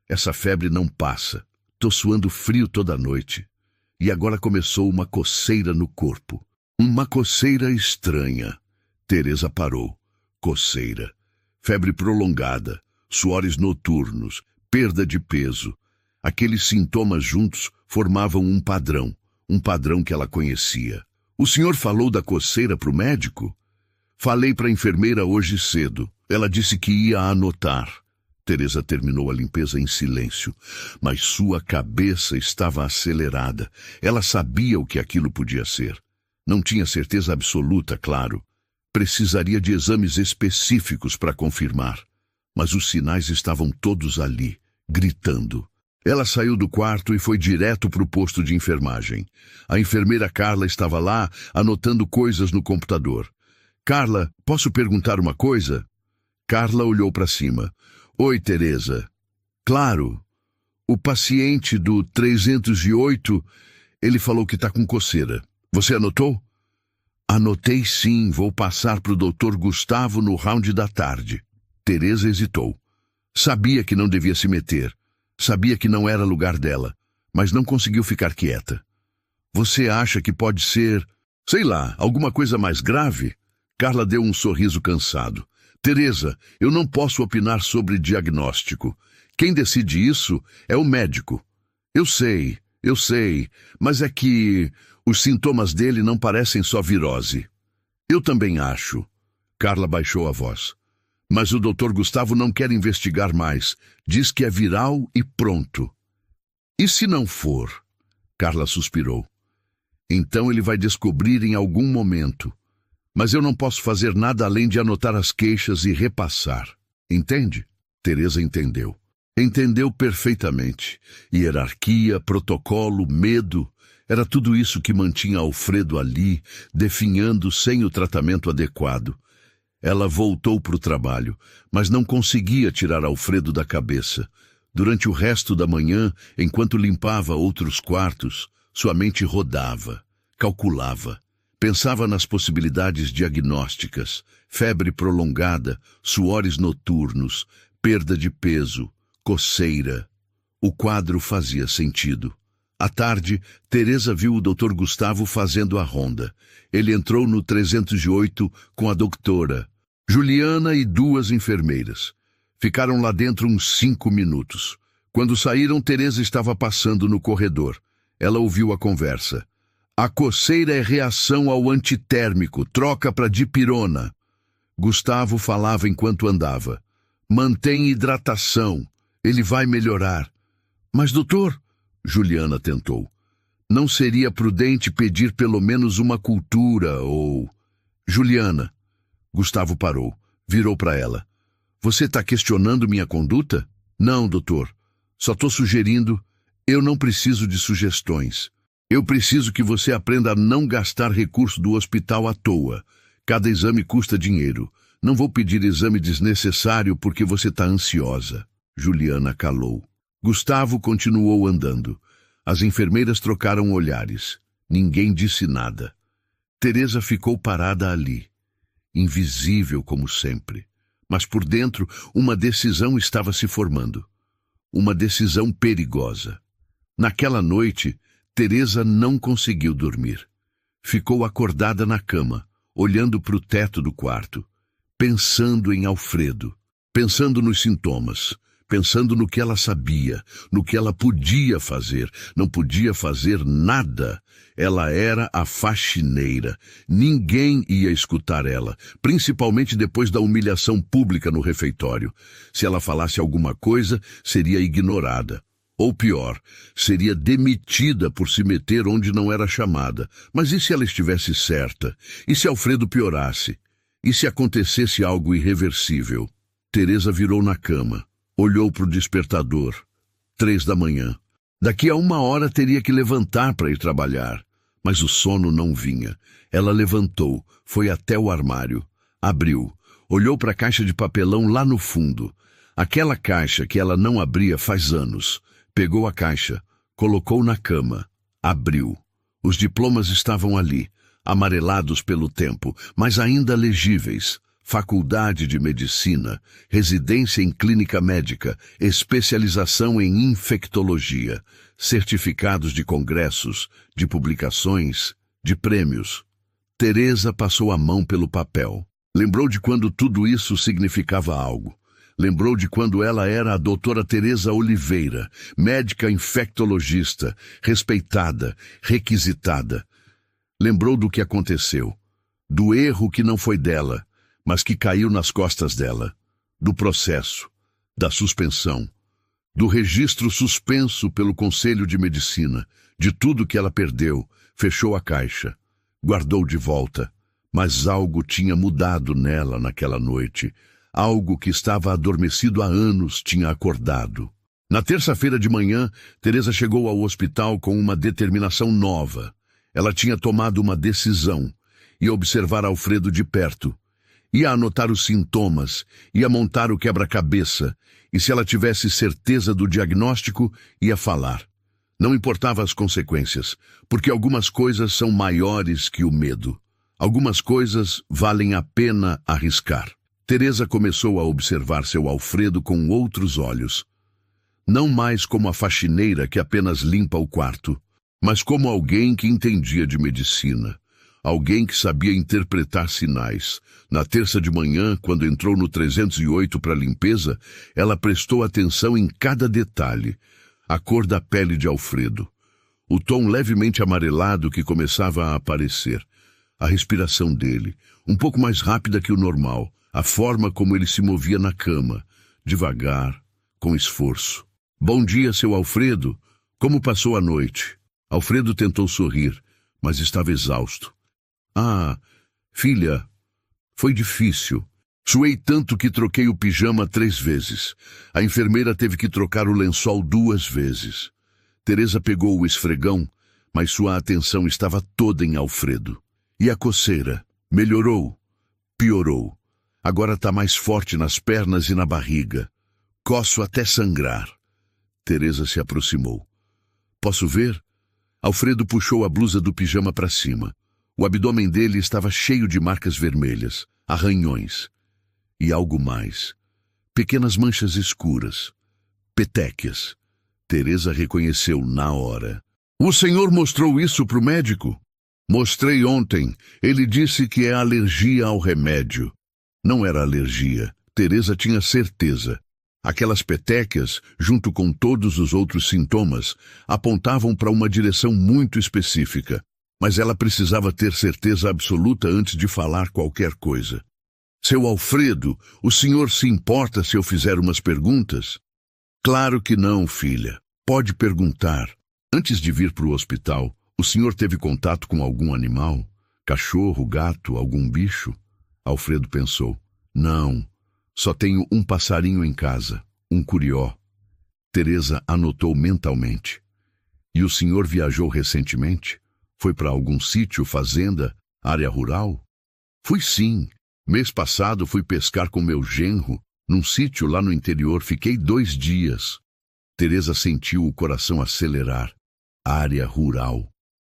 Essa febre não passa. Tô suando frio toda noite. E agora começou uma coceira no corpo. Uma coceira estranha. Teresa parou. Coceira. Febre prolongada. Suores noturnos. Perda de peso. Aqueles sintomas juntos formavam um padrão que ela conhecia. O senhor falou da coceira para o médico? Falei para a enfermeira hoje cedo. Ela disse que ia anotar. Teresa terminou a limpeza em silêncio, mas sua cabeça estava acelerada. Ela sabia o que aquilo podia ser. Não tinha certeza absoluta, claro. Precisaria de exames específicos para confirmar. Mas os sinais estavam todos ali, gritando. Ela saiu do quarto e foi direto para o posto de enfermagem. A enfermeira Carla estava lá, anotando coisas no computador. Carla, posso perguntar uma coisa? Carla olhou para cima. Oi, Teresa. Claro. O paciente do 308, ele falou que está com coceira. Você anotou? Anotei sim, vou passar para o Dr. Gustavo no round da tarde. Teresa hesitou. Sabia que não devia se meter. Sabia que não era lugar dela, mas não conseguiu ficar quieta. Você acha que pode ser, sei lá, alguma coisa mais grave? Carla deu um sorriso cansado. Teresa, eu não posso opinar sobre diagnóstico. Quem decide isso é o médico. Eu sei, mas é que os sintomas dele não parecem só virose. Eu também acho. Carla baixou a voz. Mas o Dr. Gustavo não quer investigar mais. Diz que é viral e pronto. E se não for? Carla suspirou. Então ele vai descobrir em algum momento. Mas eu não posso fazer nada além de anotar as queixas e repassar. Entende? Teresa entendeu. Entendeu perfeitamente. Hierarquia, protocolo, medo. Era tudo isso que mantinha Alfredo ali, definhando sem o tratamento adequado. Ela voltou para o trabalho, mas não conseguia tirar Alfredo da cabeça. Durante o resto da manhã, enquanto limpava outros quartos, sua mente rodava, calculava. Pensava nas possibilidades diagnósticas, febre prolongada, suores noturnos, perda de peso, coceira. O quadro fazia sentido. À tarde, Teresa viu o Dr. Gustavo fazendo a ronda. Ele entrou no 308 com a doutora Juliana e 2 enfermeiras. Ficaram lá dentro uns 5 minutos. Quando saíram, Teresa estava passando no corredor. Ela ouviu a conversa. A coceira é reação ao antitérmico, troca para dipirona. Gustavo falava enquanto andava. Mantém hidratação, ele vai melhorar. Mas, doutor, Juliana tentou. Não seria prudente pedir pelo menos uma cultura ou... Juliana. Gustavo parou, virou para ela. Você está questionando minha conduta? Não, doutor. Só estou sugerindo. Eu não preciso de sugestões. Eu preciso que você aprenda a não gastar recurso do hospital à toa. Cada exame custa dinheiro. Não vou pedir exame desnecessário porque você está ansiosa. Juliana calou. Gustavo continuou andando. As enfermeiras trocaram olhares. Ninguém disse nada. Teresa ficou parada ali. Invisível como sempre. Mas por dentro, uma decisão estava se formando. Uma decisão perigosa. Naquela noite, Teresa não conseguiu dormir. Ficou acordada na cama, olhando para o teto do quarto, pensando em Alfredo, pensando nos sintomas, pensando no que ela sabia, no que ela podia fazer. Não podia fazer nada. Ela era a faxineira. Ninguém ia escutar ela, principalmente depois da humilhação pública no refeitório. Se ela falasse alguma coisa, seria ignorada. Ou pior, seria demitida por se meter onde não era chamada. Mas e se ela estivesse certa? E se Alfredo piorasse? E se acontecesse algo irreversível? Teresa virou na cama, olhou para o despertador. 3 da manhã. Daqui a 1 hora teria que levantar para ir trabalhar. Mas o sono não vinha. Ela levantou, foi até o armário, abriu, olhou para a caixa de papelão lá no fundo. Aquela caixa que ela não abria faz anos. Pegou a caixa, colocou na cama, abriu. Os diplomas estavam ali, amarelados pelo tempo, mas ainda legíveis. Faculdade de Medicina, residência em clínica médica, especialização em infectologia, certificados de congressos, de publicações, de prêmios. Teresa passou a mão pelo papel. Lembrou de quando tudo isso significava algo. Lembrou de quando ela era a doutora Teresa Oliveira, médica infectologista, respeitada, requisitada. Lembrou do que aconteceu, do erro que não foi dela, mas que caiu nas costas dela, do processo, da suspensão, do registro suspenso pelo Conselho de Medicina, de tudo que ela perdeu. Fechou a caixa, guardou de volta, mas algo tinha mudado nela naquela noite. Algo que estava adormecido há anos tinha acordado. Na terça-feira de manhã, Teresa chegou ao hospital com uma determinação nova. Ela tinha tomado uma decisão, ia observar Alfredo de perto. Ia anotar os sintomas, ia montar o quebra-cabeça, e se ela tivesse certeza do diagnóstico, ia falar. Não importava as consequências, porque algumas coisas são maiores que o medo. Algumas coisas valem a pena arriscar. Teresa começou a observar seu Alfredo com outros olhos. Não mais como a faxineira que apenas limpa o quarto, mas como alguém que entendia de medicina. Alguém que sabia interpretar sinais. Na terça de manhã, quando entrou no 308 para limpeza, ela prestou atenção em cada detalhe. A cor da pele de Alfredo. O tom levemente amarelado que começava a aparecer. A respiração dele, um pouco mais rápida que o normal. A forma como ele se movia na cama. Devagar, com esforço. Bom dia, seu Alfredo. Como passou a noite? Alfredo tentou sorrir, mas estava exausto. Ah, filha, foi difícil. Suei tanto que troquei o pijama 3 vezes. A enfermeira teve que trocar o lençol 2 vezes. Teresa pegou o esfregão, mas sua atenção estava toda em Alfredo. E a coceira? Melhorou? Piorou. Agora está mais forte nas pernas e na barriga. Coço até sangrar. Teresa se aproximou. Posso ver? Alfredo puxou a blusa do pijama para cima. O abdômen dele estava cheio de marcas vermelhas, arranhões. E algo mais. Pequenas manchas escuras. Petequias. Teresa reconheceu na hora. O senhor mostrou isso para o médico? Mostrei ontem. Ele disse que é alergia ao remédio. Não era alergia. Teresa tinha certeza. Aquelas petequias, junto com todos os outros sintomas, apontavam para uma direção muito específica. Mas ela precisava ter certeza absoluta antes de falar qualquer coisa. Seu Alfredo, o senhor se importa se eu fizer umas perguntas? Claro que não, filha. Pode perguntar. Antes de vir para o hospital, o senhor teve contato com algum animal? Cachorro, gato, algum bicho? Alfredo pensou. Não, só tenho um passarinho em casa, um curió. Teresa anotou mentalmente. E o senhor viajou recentemente? Foi para algum sítio, fazenda, área rural? Fui sim. Mês passado fui pescar com meu genro, num sítio lá no interior. Fiquei 2 dias. Teresa sentiu o coração acelerar. Área rural.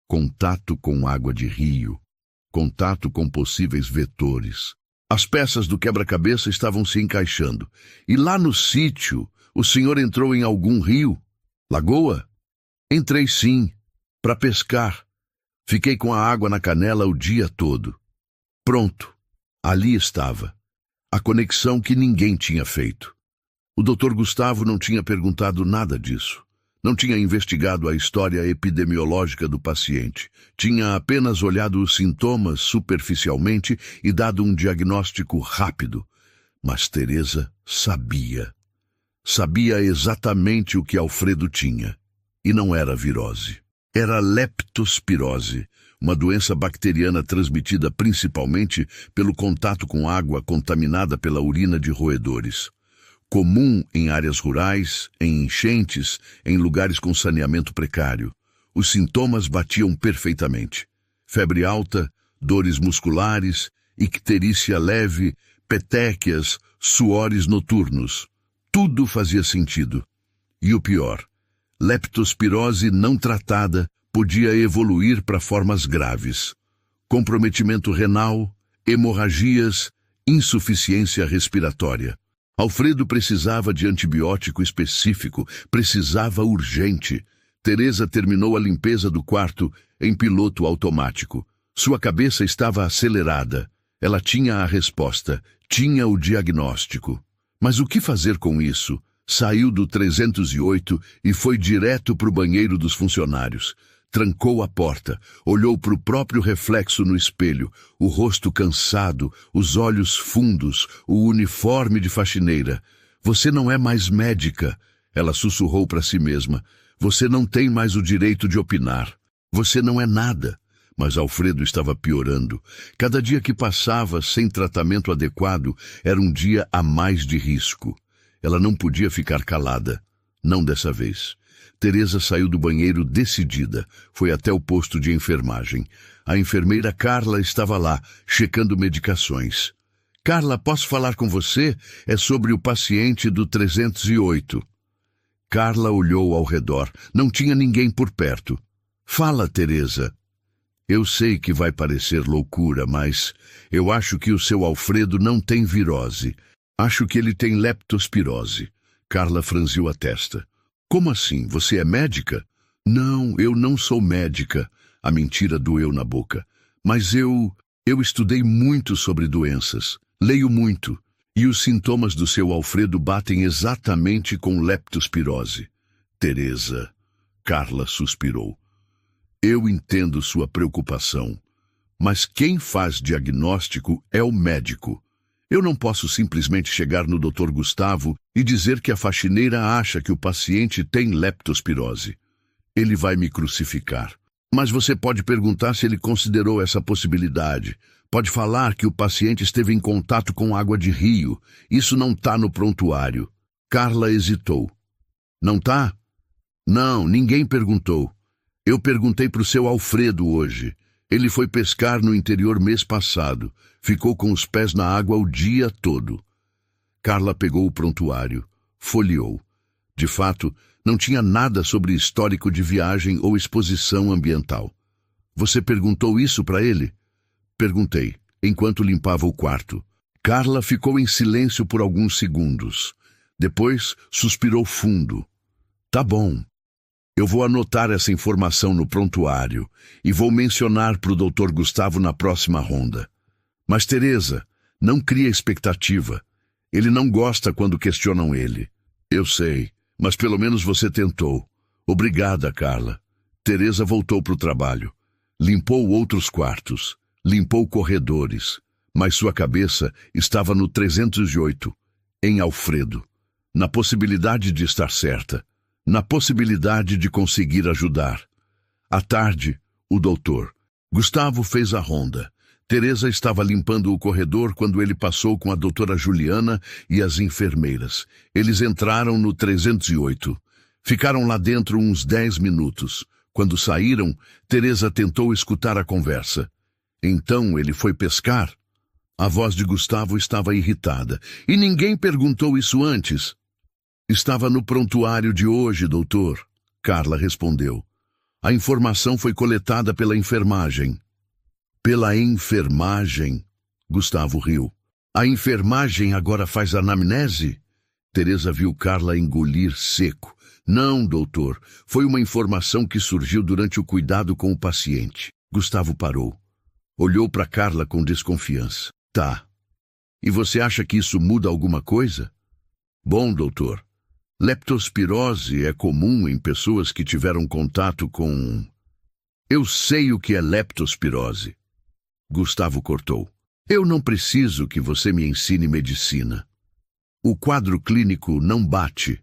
Contato com água de rio. Contato com possíveis vetores. As peças do quebra-cabeça estavam se encaixando. E lá no sítio, o senhor entrou em algum rio? Lagoa? Entrei sim, para pescar. Fiquei com a água na canela o dia todo. Pronto. Ali estava. A conexão que ninguém tinha feito. O Dr. Gustavo não tinha perguntado nada disso. Não tinha investigado a história epidemiológica do paciente. Tinha apenas olhado os sintomas superficialmente e dado um diagnóstico rápido. Mas Teresa sabia. Sabia exatamente o que Alfredo tinha. E não era virose. Era leptospirose, uma doença bacteriana transmitida principalmente pelo contato com água contaminada pela urina de roedores. Comum em áreas rurais, em enchentes, em lugares com saneamento precário. Os sintomas batiam perfeitamente. Febre alta, dores musculares, icterícia leve, petequias, suores noturnos. Tudo fazia sentido. E o pior, leptospirose não tratada podia evoluir para formas graves. Comprometimento renal, hemorragias, insuficiência respiratória. Alfredo precisava de antibiótico específico, precisava urgente. Teresa terminou a limpeza do quarto em piloto automático. Sua cabeça estava acelerada. Ela tinha a resposta, tinha o diagnóstico. Mas o que fazer com isso? Saiu do 308 e foi direto para o banheiro dos funcionários. Trancou a porta, olhou para o próprio reflexo no espelho, o rosto cansado, os olhos fundos, o uniforme de faxineira. Você não é mais médica, ela sussurrou para si mesma. Você não tem mais o direito de opinar. Você não é nada. Mas Alfredo estava piorando. Cada dia que passava sem tratamento adequado era um dia a mais de risco. Ela não podia ficar calada. Não dessa vez. Teresa saiu do banheiro decidida. Foi até o posto de enfermagem. A enfermeira Carla estava lá, checando medicações. Carla, posso falar com você? É sobre o paciente do 308. Carla olhou ao redor. Não tinha ninguém por perto. Fala, Teresa. Eu sei que vai parecer loucura, mas eu acho que o seu Alfredo não tem virose. Acho que ele tem leptospirose. Carla franziu a testa. Como assim? Você é médica? Não, eu não sou médica. A mentira doeu na boca. Mas eu estudei muito sobre doenças. Leio muito. E os sintomas do seu Alfredo batem exatamente com leptospirose. Teresa. Carla suspirou. Eu entendo sua preocupação, mas quem faz diagnóstico é o médico. Eu não posso simplesmente chegar no Dr. Gustavo e dizer que a faxineira acha que o paciente tem leptospirose. Ele vai me crucificar. Mas você pode perguntar se ele considerou essa possibilidade. Pode falar que o paciente esteve em contato com água de rio. Isso não está no prontuário. Carla hesitou. Não tá? Não, ninguém perguntou. Eu perguntei para o seu Alfredo hoje. Ele foi pescar no interior mês passado. Ficou com os pés na água o dia todo. Carla pegou o prontuário. Folheou. De fato, não tinha nada sobre histórico de viagem ou exposição ambiental. Você perguntou isso para ele? Perguntei, enquanto limpava o quarto. Carla ficou em silêncio por alguns segundos. Depois, suspirou fundo. Tá bom. Eu vou anotar essa informação no prontuário e vou mencionar para o Dr. Gustavo na próxima ronda. Mas, Teresa, não cria expectativa. Ele não gosta quando questionam ele. Eu sei, mas pelo menos você tentou. Obrigada, Carla. Teresa voltou para o trabalho. Limpou outros quartos. Limpou corredores. Mas sua cabeça estava no 308, em Alfredo. Na possibilidade de estar certa. Na possibilidade de conseguir ajudar. À tarde, o doutor. Gustavo fez a ronda. Teresa estava limpando o corredor quando ele passou com a doutora Juliana e as enfermeiras. Eles entraram no 308. Ficaram lá dentro uns 10 minutos. Quando saíram, Teresa tentou escutar a conversa. Então ele foi pescar? A voz de Gustavo estava irritada. E ninguém perguntou isso antes. Estava no prontuário de hoje, doutor. Carla respondeu. A informação foi coletada pela enfermagem. Pela enfermagem? Gustavo riu. A enfermagem agora faz anamnese? Teresa viu Carla engolir seco. Não, doutor. Foi uma informação que surgiu durante o cuidado com o paciente. Gustavo parou. Olhou para Carla com desconfiança. Tá. E você acha que isso muda alguma coisa? Bom, doutor. Leptospirose é comum em pessoas que tiveram contato com... Eu sei o que é leptospirose. Gustavo cortou. Eu não preciso que você me ensine medicina. O quadro clínico não bate.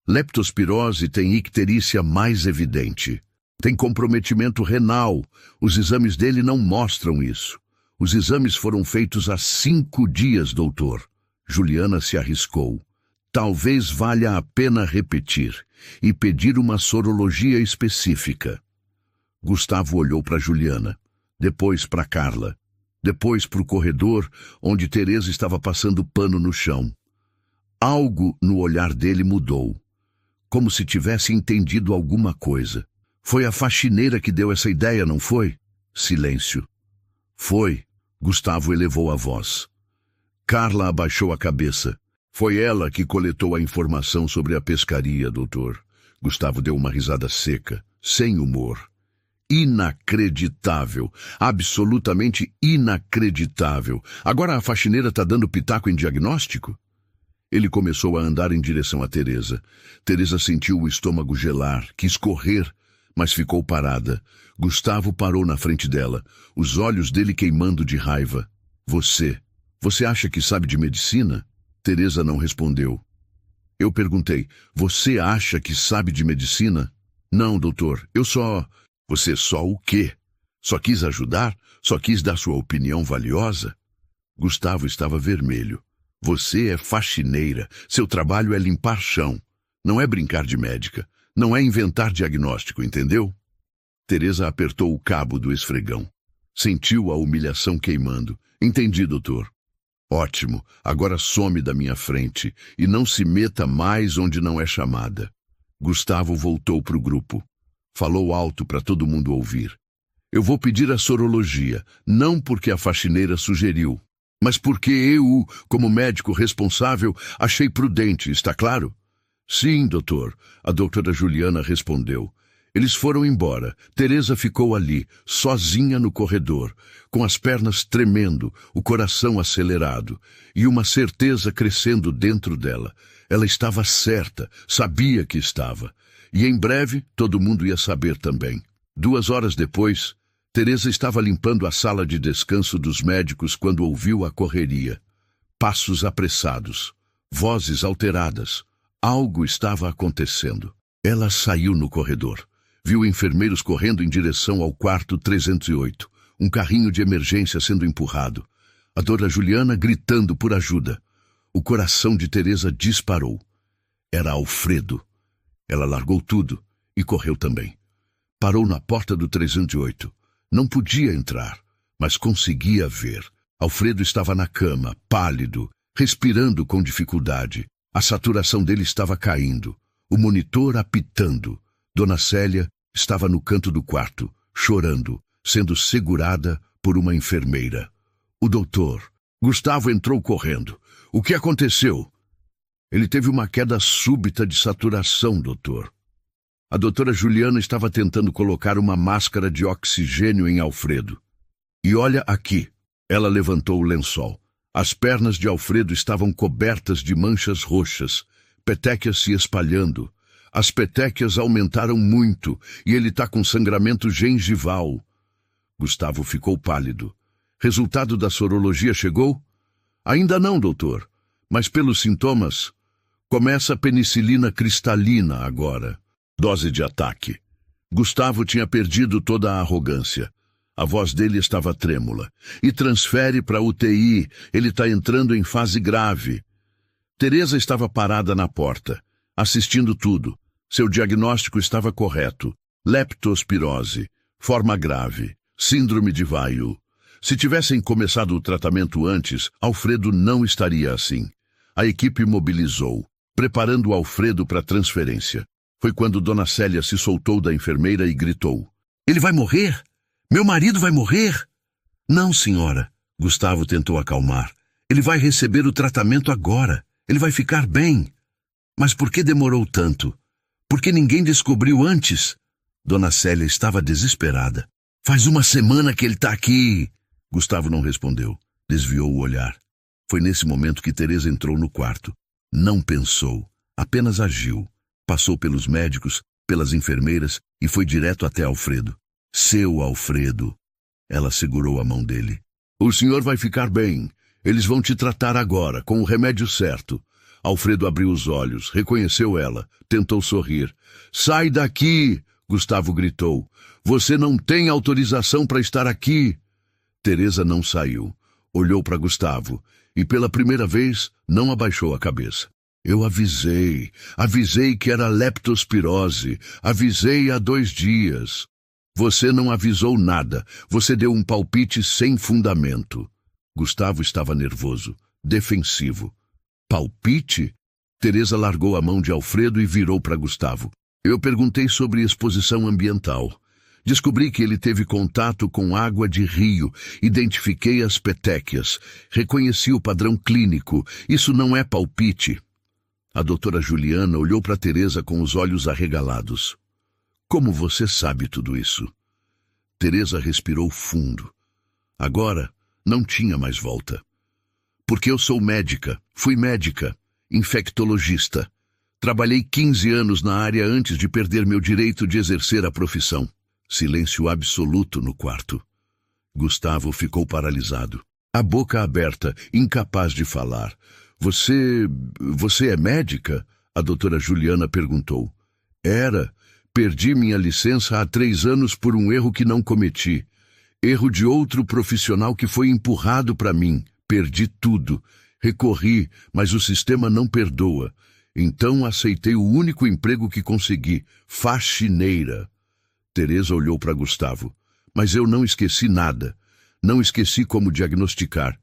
Leptospirose tem icterícia mais evidente. Tem comprometimento renal. Os exames dele não mostram isso. Os exames foram feitos há 5 dias, doutor. Juliana se arriscou. Talvez valha a pena repetir e pedir uma sorologia específica. Gustavo olhou para Juliana, depois para Carla, depois para o corredor onde Teresa estava passando pano no chão. Algo no olhar dele mudou, como se tivesse entendido alguma coisa. Foi a faxineira que deu essa ideia, não foi? Silêncio. Foi. Gustavo elevou a voz. Carla abaixou a cabeça. Foi ela que coletou a informação sobre a pescaria, doutor. Gustavo deu uma risada seca, sem humor. Inacreditável. Absolutamente inacreditável. Agora a faxineira está dando pitaco em diagnóstico? Ele começou a andar em direção a Teresa. Teresa sentiu o estômago gelar, quis correr, mas ficou parada. Gustavo parou na frente dela, os olhos dele queimando de raiva. Você acha que sabe de medicina? Teresa não respondeu. Eu perguntei, você acha que sabe de medicina? Não, doutor, eu só... Você só o quê? Só quis ajudar? Só quis dar sua opinião valiosa? Gustavo estava vermelho. Você é faxineira, seu trabalho é limpar chão. Não é brincar de médica, não é inventar diagnóstico, entendeu? Teresa apertou o cabo do esfregão. Sentiu a humilhação queimando. Entendi, doutor. Ótimo, agora some da minha frente e não se meta mais onde não é chamada. Gustavo voltou para o grupo. Falou alto para todo mundo ouvir. Eu vou pedir a sorologia, não porque a faxineira sugeriu, mas porque eu, como médico responsável, achei prudente, está claro? Sim, doutor, a doutora Juliana respondeu. Eles foram embora. Teresa ficou ali, sozinha no corredor, com as pernas tremendo, o coração acelerado, e uma certeza crescendo dentro dela. Ela estava certa, sabia que estava. E em breve todo mundo ia saber também. 2 horas depois, Teresa estava limpando a sala de descanso dos médicos quando ouviu a correria. Passos apressados, vozes alteradas. Algo estava acontecendo. Ela saiu no corredor. Viu enfermeiros correndo em direção ao quarto 308, um carrinho de emergência sendo empurrado. A dona Juliana gritando por ajuda. O coração de Teresa disparou. Era Alfredo. Ela largou tudo e correu também. Parou na porta do 308. Não podia entrar, mas conseguia ver. Alfredo estava na cama, pálido, respirando com dificuldade. A saturação dele estava caindo. O monitor apitando. Dona Célia estava no canto do quarto, chorando, sendo segurada por uma enfermeira. O doutor. Gustavo entrou correndo. O que aconteceu? Ele teve uma queda súbita de saturação, doutor. A doutora Juliana estava tentando colocar uma máscara de oxigênio em Alfredo. E olha aqui. Ela levantou o lençol. As pernas de Alfredo estavam cobertas de manchas roxas, petequias se espalhando. As petequias aumentaram muito e ele está com sangramento gengival. Gustavo ficou pálido. Resultado da sorologia chegou? Ainda não, doutor. Mas pelos sintomas, começa a penicilina cristalina agora. Dose de ataque. Gustavo tinha perdido toda a arrogância. A voz dele estava trêmula. E transfere para UTI. Ele está entrando em fase grave. Teresa estava parada na porta, assistindo tudo. Seu diagnóstico estava correto. Leptospirose, forma grave, síndrome de Weill. Se tivessem começado o tratamento antes, Alfredo não estaria assim. A equipe mobilizou, preparando Alfredo para transferência. Foi quando Dona Célia se soltou da enfermeira e gritou. Ele vai morrer? Meu marido vai morrer? Não, senhora. Gustavo tentou acalmar. Ele vai receber o tratamento agora. Ele vai ficar bem. Mas por que demorou tanto? Por que ninguém descobriu antes? Dona Célia estava desesperada. Faz 1 semana que ele está aqui. Gustavo não respondeu. Desviou o olhar. Foi nesse momento que Teresa entrou no quarto. Não pensou. Apenas agiu. Passou pelos médicos, pelas enfermeiras e foi direto até Alfredo. Seu Alfredo. Ela segurou a mão dele. O senhor vai ficar bem. Eles vão te tratar agora, com o remédio certo. Alfredo abriu os olhos, reconheceu ela, tentou sorrir. Sai daqui! Gustavo gritou. Você não tem autorização para estar aqui. Teresa não saiu. Olhou para Gustavo e pela primeira vez não abaixou a cabeça. Eu avisei que era leptospirose. Avisei há 2 dias. Você não avisou nada. Você deu um palpite sem fundamento. Gustavo estava nervoso, defensivo. Palpite? Teresa largou a mão de Alfredo e virou para Gustavo. Eu perguntei sobre exposição ambiental. Descobri que ele teve contato com água de rio, identifiquei as petequias, reconheci o padrão clínico. Isso não é palpite. A doutora Juliana olhou para Teresa com os olhos arregalados. Como você sabe tudo isso? Teresa respirou fundo. Agora não tinha mais volta. Porque eu sou médica, fui médica, infectologista. Trabalhei 15 anos na área antes de perder meu direito de exercer a profissão. Silêncio absoluto no quarto. Gustavo ficou paralisado, a boca aberta, incapaz de falar. Você é médica? A doutora Juliana perguntou. Era. Perdi minha licença há 3 anos por um erro que não cometi. Erro de outro profissional que foi empurrado para mim. Perdi tudo. Recorri, mas o sistema não perdoa. Então aceitei o único emprego que consegui, faxineira. Teresa olhou para Gustavo. Mas eu não esqueci nada. Não esqueci como diagnosticar.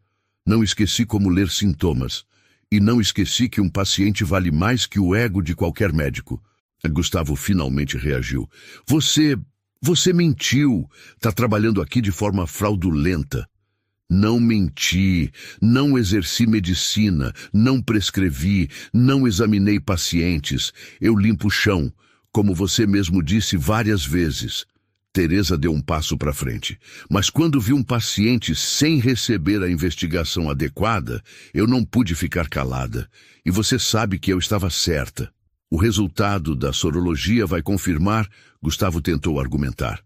Não esqueci como ler sintomas. E não esqueci que um paciente vale mais que o ego de qualquer médico. Gustavo finalmente reagiu. Você mentiu. Está trabalhando aqui de forma fraudulenta. Não menti, não exerci medicina, não prescrevi, não examinei pacientes. Eu limpo o chão, como você mesmo disse várias vezes. Teresa deu um passo para frente. Mas quando vi um paciente sem receber a investigação adequada, eu não pude ficar calada. E você sabe que eu estava certa. O resultado da sorologia vai confirmar, Gustavo tentou argumentar.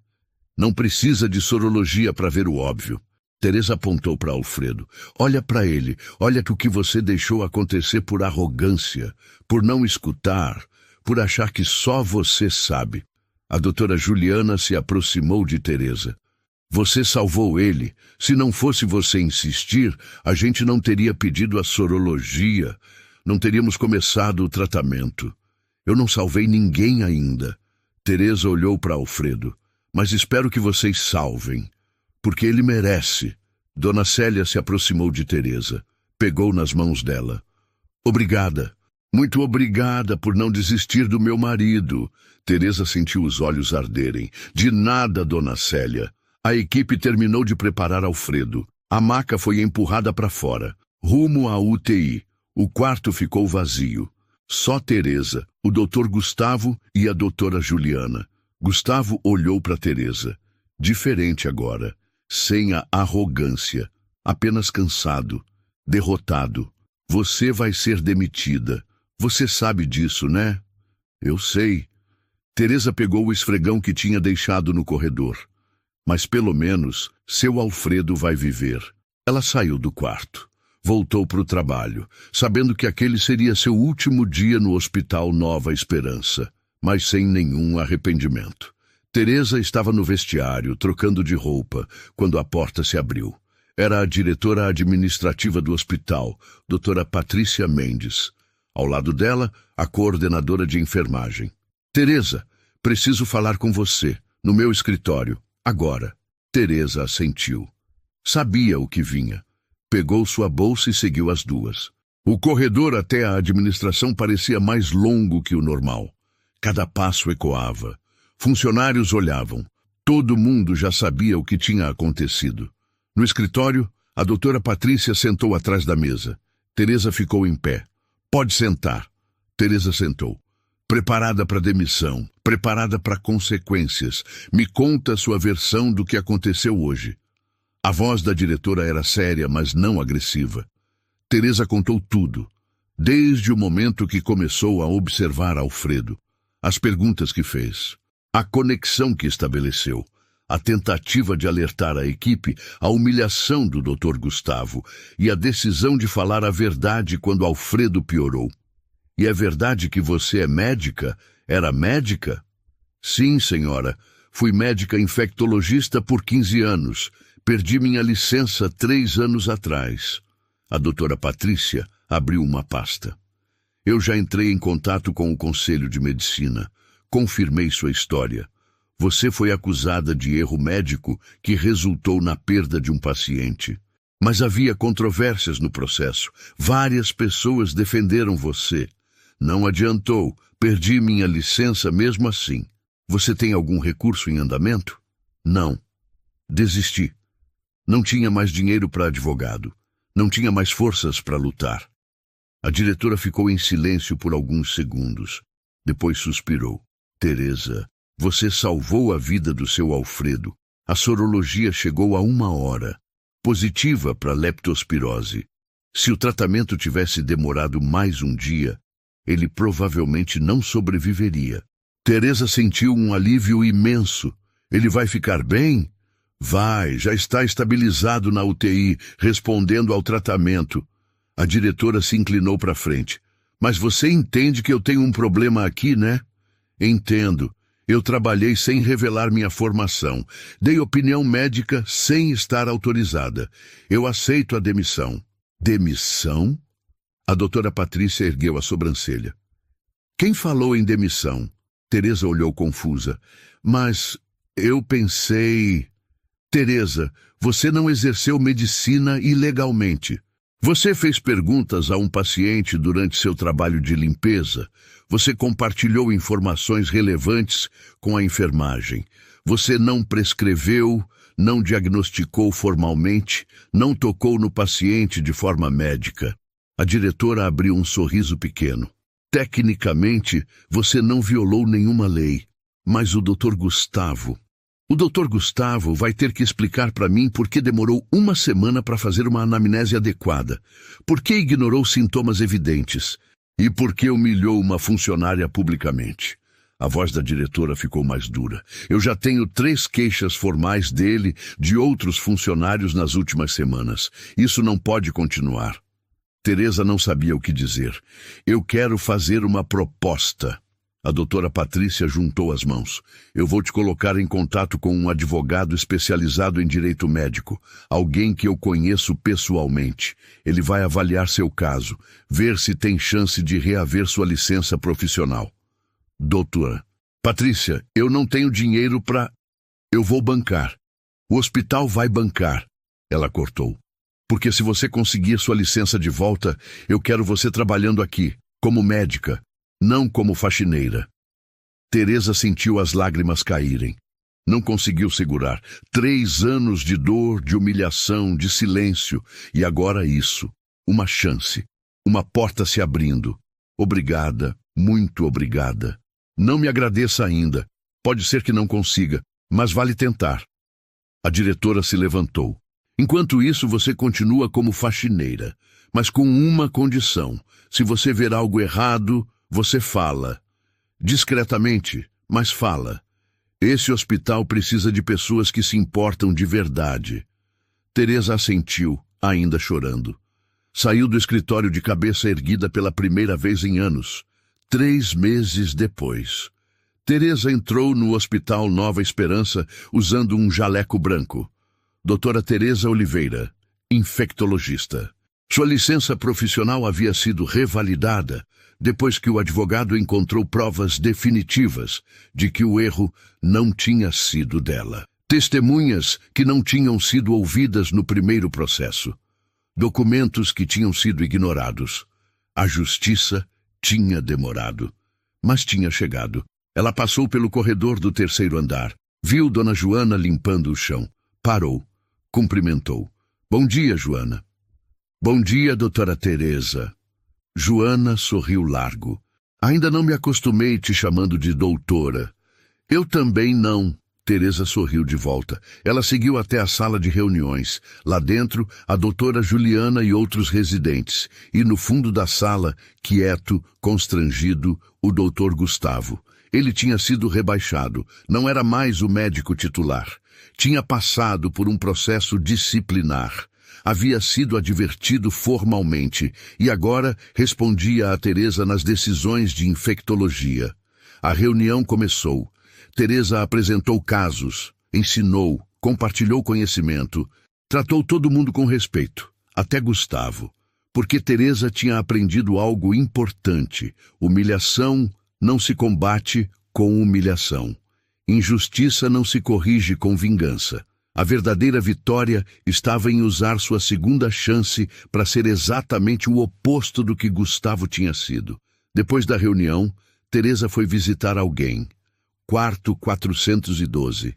Não precisa de sorologia para ver o óbvio. Teresa apontou para Alfredo. Olha para ele, olha o que você deixou acontecer por arrogância, por não escutar, por achar que só você sabe. A doutora Juliana se aproximou de Teresa. Você salvou ele. Se não fosse você insistir, a gente não teria pedido a sorologia, não teríamos começado o tratamento. Eu não salvei ninguém ainda. Teresa olhou para Alfredo. Mas espero que vocês salvem. Porque ele merece. Dona Célia se aproximou de Teresa. Pegou nas mãos dela. Obrigada. Muito obrigada por não desistir do meu marido. Teresa sentiu os olhos arderem. De nada, Dona Célia. A equipe terminou de preparar Alfredo. A maca foi empurrada para fora. Rumo à UTI. O quarto ficou vazio. Só Teresa, o doutor Gustavo e a doutora Juliana. Gustavo olhou para Teresa. Diferente agora. Sem a arrogância, apenas cansado, derrotado. Você vai ser demitida. Você sabe disso, né? Eu sei. Teresa pegou o esfregão que tinha deixado no corredor. Mas pelo menos, seu Alfredo vai viver. Ela saiu do quarto. Voltou para o trabalho, sabendo que aquele seria seu último dia no Hospital Nova Esperança, mas sem nenhum arrependimento. Teresa estava no vestiário, trocando de roupa, quando a porta se abriu. Era a diretora administrativa do hospital, doutora Patrícia Mendes. Ao lado dela, a coordenadora de enfermagem. Teresa, preciso falar com você, no meu escritório, agora. Teresa assentiu. Sabia o que vinha. Pegou sua bolsa e seguiu as duas. O corredor até a administração parecia mais longo que o normal. Cada passo ecoava. Funcionários olhavam. Todo mundo já sabia o que tinha acontecido. No escritório, a doutora Patrícia sentou atrás da mesa. Teresa ficou em pé. Pode sentar. Teresa sentou. Preparada para demissão, preparada para consequências. Me conta sua versão do que aconteceu hoje. A voz da diretora era séria, mas não agressiva. Teresa contou tudo, desde o momento que começou a observar Alfredo, as perguntas que fez, a conexão que estabeleceu, a tentativa de alertar a equipe, a humilhação do Dr. Gustavo e a decisão de falar a verdade quando Alfredo piorou. E é verdade que você é médica? Era médica? Sim, senhora. Fui médica infectologista por 15 anos. Perdi minha licença 3 anos atrás. A doutora Patrícia abriu uma pasta. Eu já entrei em contato com o Conselho de Medicina. Confirmei sua história. Você foi acusada de erro médico que resultou na perda de um paciente. Mas havia controvérsias no processo. Várias pessoas defenderam você. Não adiantou. Perdi minha licença mesmo assim. Você tem algum recurso em andamento? Não. Desisti. Não tinha mais dinheiro para advogado. Não tinha mais forças para lutar. A diretora ficou em silêncio por alguns segundos. Depois suspirou. Teresa, você salvou a vida do seu Alfredo. A sorologia chegou a 1 hora. Positiva para leptospirose. Se o tratamento tivesse demorado mais um dia, ele provavelmente não sobreviveria. Teresa sentiu um alívio imenso. Ele vai ficar bem? Vai, já está estabilizado na UTI, respondendo ao tratamento. A diretora se inclinou para frente. Mas você entende que eu tenho um problema aqui, né? Entendo. Eu trabalhei sem revelar minha formação. Dei opinião médica sem estar autorizada. Eu aceito a demissão. Demissão? A doutora Patrícia ergueu a sobrancelha. Quem falou em demissão? Teresa olhou confusa. Mas eu pensei... Teresa, você não exerceu medicina ilegalmente. Você fez perguntas a um paciente durante seu trabalho de limpeza. Você compartilhou informações relevantes com a enfermagem. Você não prescreveu, não diagnosticou formalmente, não tocou no paciente de forma médica. A diretora abriu um sorriso pequeno. Tecnicamente, você não violou nenhuma lei. Mas o Dr. Gustavo... O Dr. Gustavo vai ter que explicar para mim por que demorou 1 semana para fazer uma anamnese adequada, por que ignorou sintomas evidentes e por que humilhou uma funcionária publicamente. A voz da diretora ficou mais dura. Eu já tenho 3 queixas formais dele, de outros funcionários nas últimas semanas. Isso não pode continuar. Teresa não sabia o que dizer. Eu quero fazer uma proposta. A doutora Patrícia juntou as mãos. Eu vou te colocar em contato com um advogado especializado em direito médico, alguém que eu conheço pessoalmente. Ele vai avaliar seu caso, ver se tem chance de reaver sua licença profissional. Doutora, Patrícia, eu não tenho dinheiro para... Eu vou bancar. O hospital vai bancar. Ela cortou. Porque se você conseguir sua licença de volta, eu quero você trabalhando aqui, como médica. Não como faxineira. Teresa sentiu as lágrimas caírem. Não conseguiu segurar. 3 anos de dor, de humilhação, de silêncio. E agora isso. Uma chance. Uma porta se abrindo. Obrigada, muito obrigada. Não me agradeça ainda. Pode ser que não consiga, mas vale tentar. A diretora se levantou. Enquanto isso, você continua como faxineira. Mas com uma condição. Se você ver algo errado... Você fala. Discretamente, mas fala. Esse hospital precisa de pessoas que se importam de verdade. Teresa assentiu, ainda chorando. Saiu do escritório de cabeça erguida pela primeira vez em anos. 3 meses depois. Teresa entrou no Hospital Nova Esperança usando um jaleco branco. Doutora Teresa Oliveira, infectologista. Sua licença profissional havia sido revalidada depois que o advogado encontrou provas definitivas de que o erro não tinha sido dela. Testemunhas que não tinham sido ouvidas no primeiro processo. Documentos que tinham sido ignorados. A justiça tinha demorado, mas tinha chegado. Ela passou pelo corredor do 3º andar. Viu Dona Joana limpando o chão. Parou. Cumprimentou. Bom dia, Joana. Bom dia, doutora Teresa. Joana sorriu largo. Ainda não me acostumei te chamando de doutora. Eu também não. Teresa sorriu de volta. Ela seguiu até a sala de reuniões. Lá dentro, a doutora Juliana e outros residentes. E no fundo da sala, quieto, constrangido, o doutor Gustavo. Ele tinha sido rebaixado. Não era mais o médico titular. Tinha passado por um processo disciplinar. Havia sido advertido formalmente e agora respondia a Teresa nas decisões de infectologia. A reunião começou. Teresa apresentou casos, ensinou, compartilhou conhecimento, tratou todo mundo com respeito, até Gustavo, porque Teresa tinha aprendido algo importante. Humilhação não se combate com humilhação. Injustiça não se corrige com vingança. A verdadeira vitória estava em usar sua segunda chance para ser exatamente o oposto do que Gustavo tinha sido. Depois da reunião, Teresa foi visitar alguém. Quarto 412.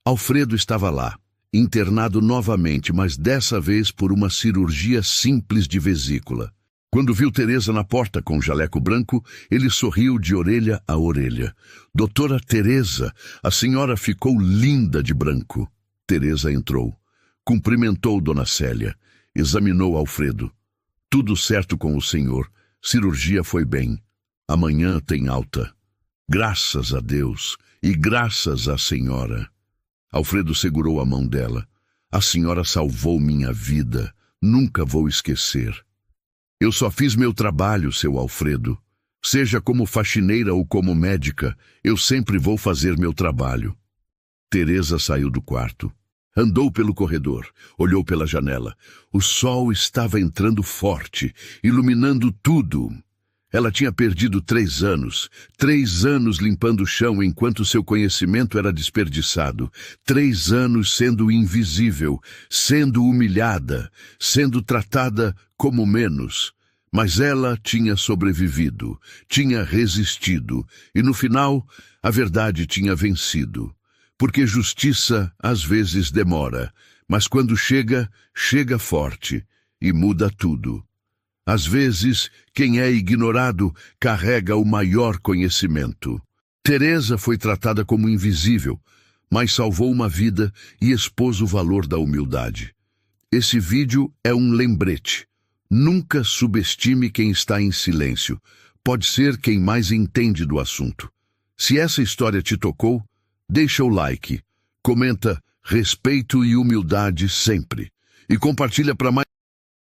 Alfredo estava lá, internado novamente, mas dessa vez por uma cirurgia simples de vesícula. Quando viu Teresa na porta com o jaleco branco, ele sorriu de orelha a orelha. Doutora Teresa, a senhora ficou linda de branco. Teresa entrou. Cumprimentou Dona Célia. Examinou Alfredo. Tudo certo com o senhor. Cirurgia foi bem. Amanhã tem alta. Graças a Deus e graças à senhora. Alfredo segurou a mão dela. A senhora salvou minha vida. Nunca vou esquecer. Eu só fiz meu trabalho, seu Alfredo. Seja como faxineira ou como médica, eu sempre vou fazer meu trabalho. Teresa saiu do quarto. Andou pelo corredor, olhou pela janela. O sol estava entrando forte, iluminando tudo. Ela tinha perdido 3 anos. 3 anos limpando o chão enquanto seu conhecimento era desperdiçado. 3 anos sendo invisível, sendo humilhada, sendo tratada como menos. Mas ela tinha sobrevivido, tinha resistido, e no final, a verdade tinha vencido. Porque justiça às vezes demora, mas quando chega, chega forte e muda tudo. Às vezes, quem é ignorado carrega o maior conhecimento. Teresa foi tratada como invisível, mas salvou uma vida e expôs o valor da humildade. Esse vídeo é um lembrete. Nunca subestime quem está em silêncio. Pode ser quem mais entende do assunto. Se essa história te tocou, deixa o like, comenta respeito e humildade sempre. E compartilha para mais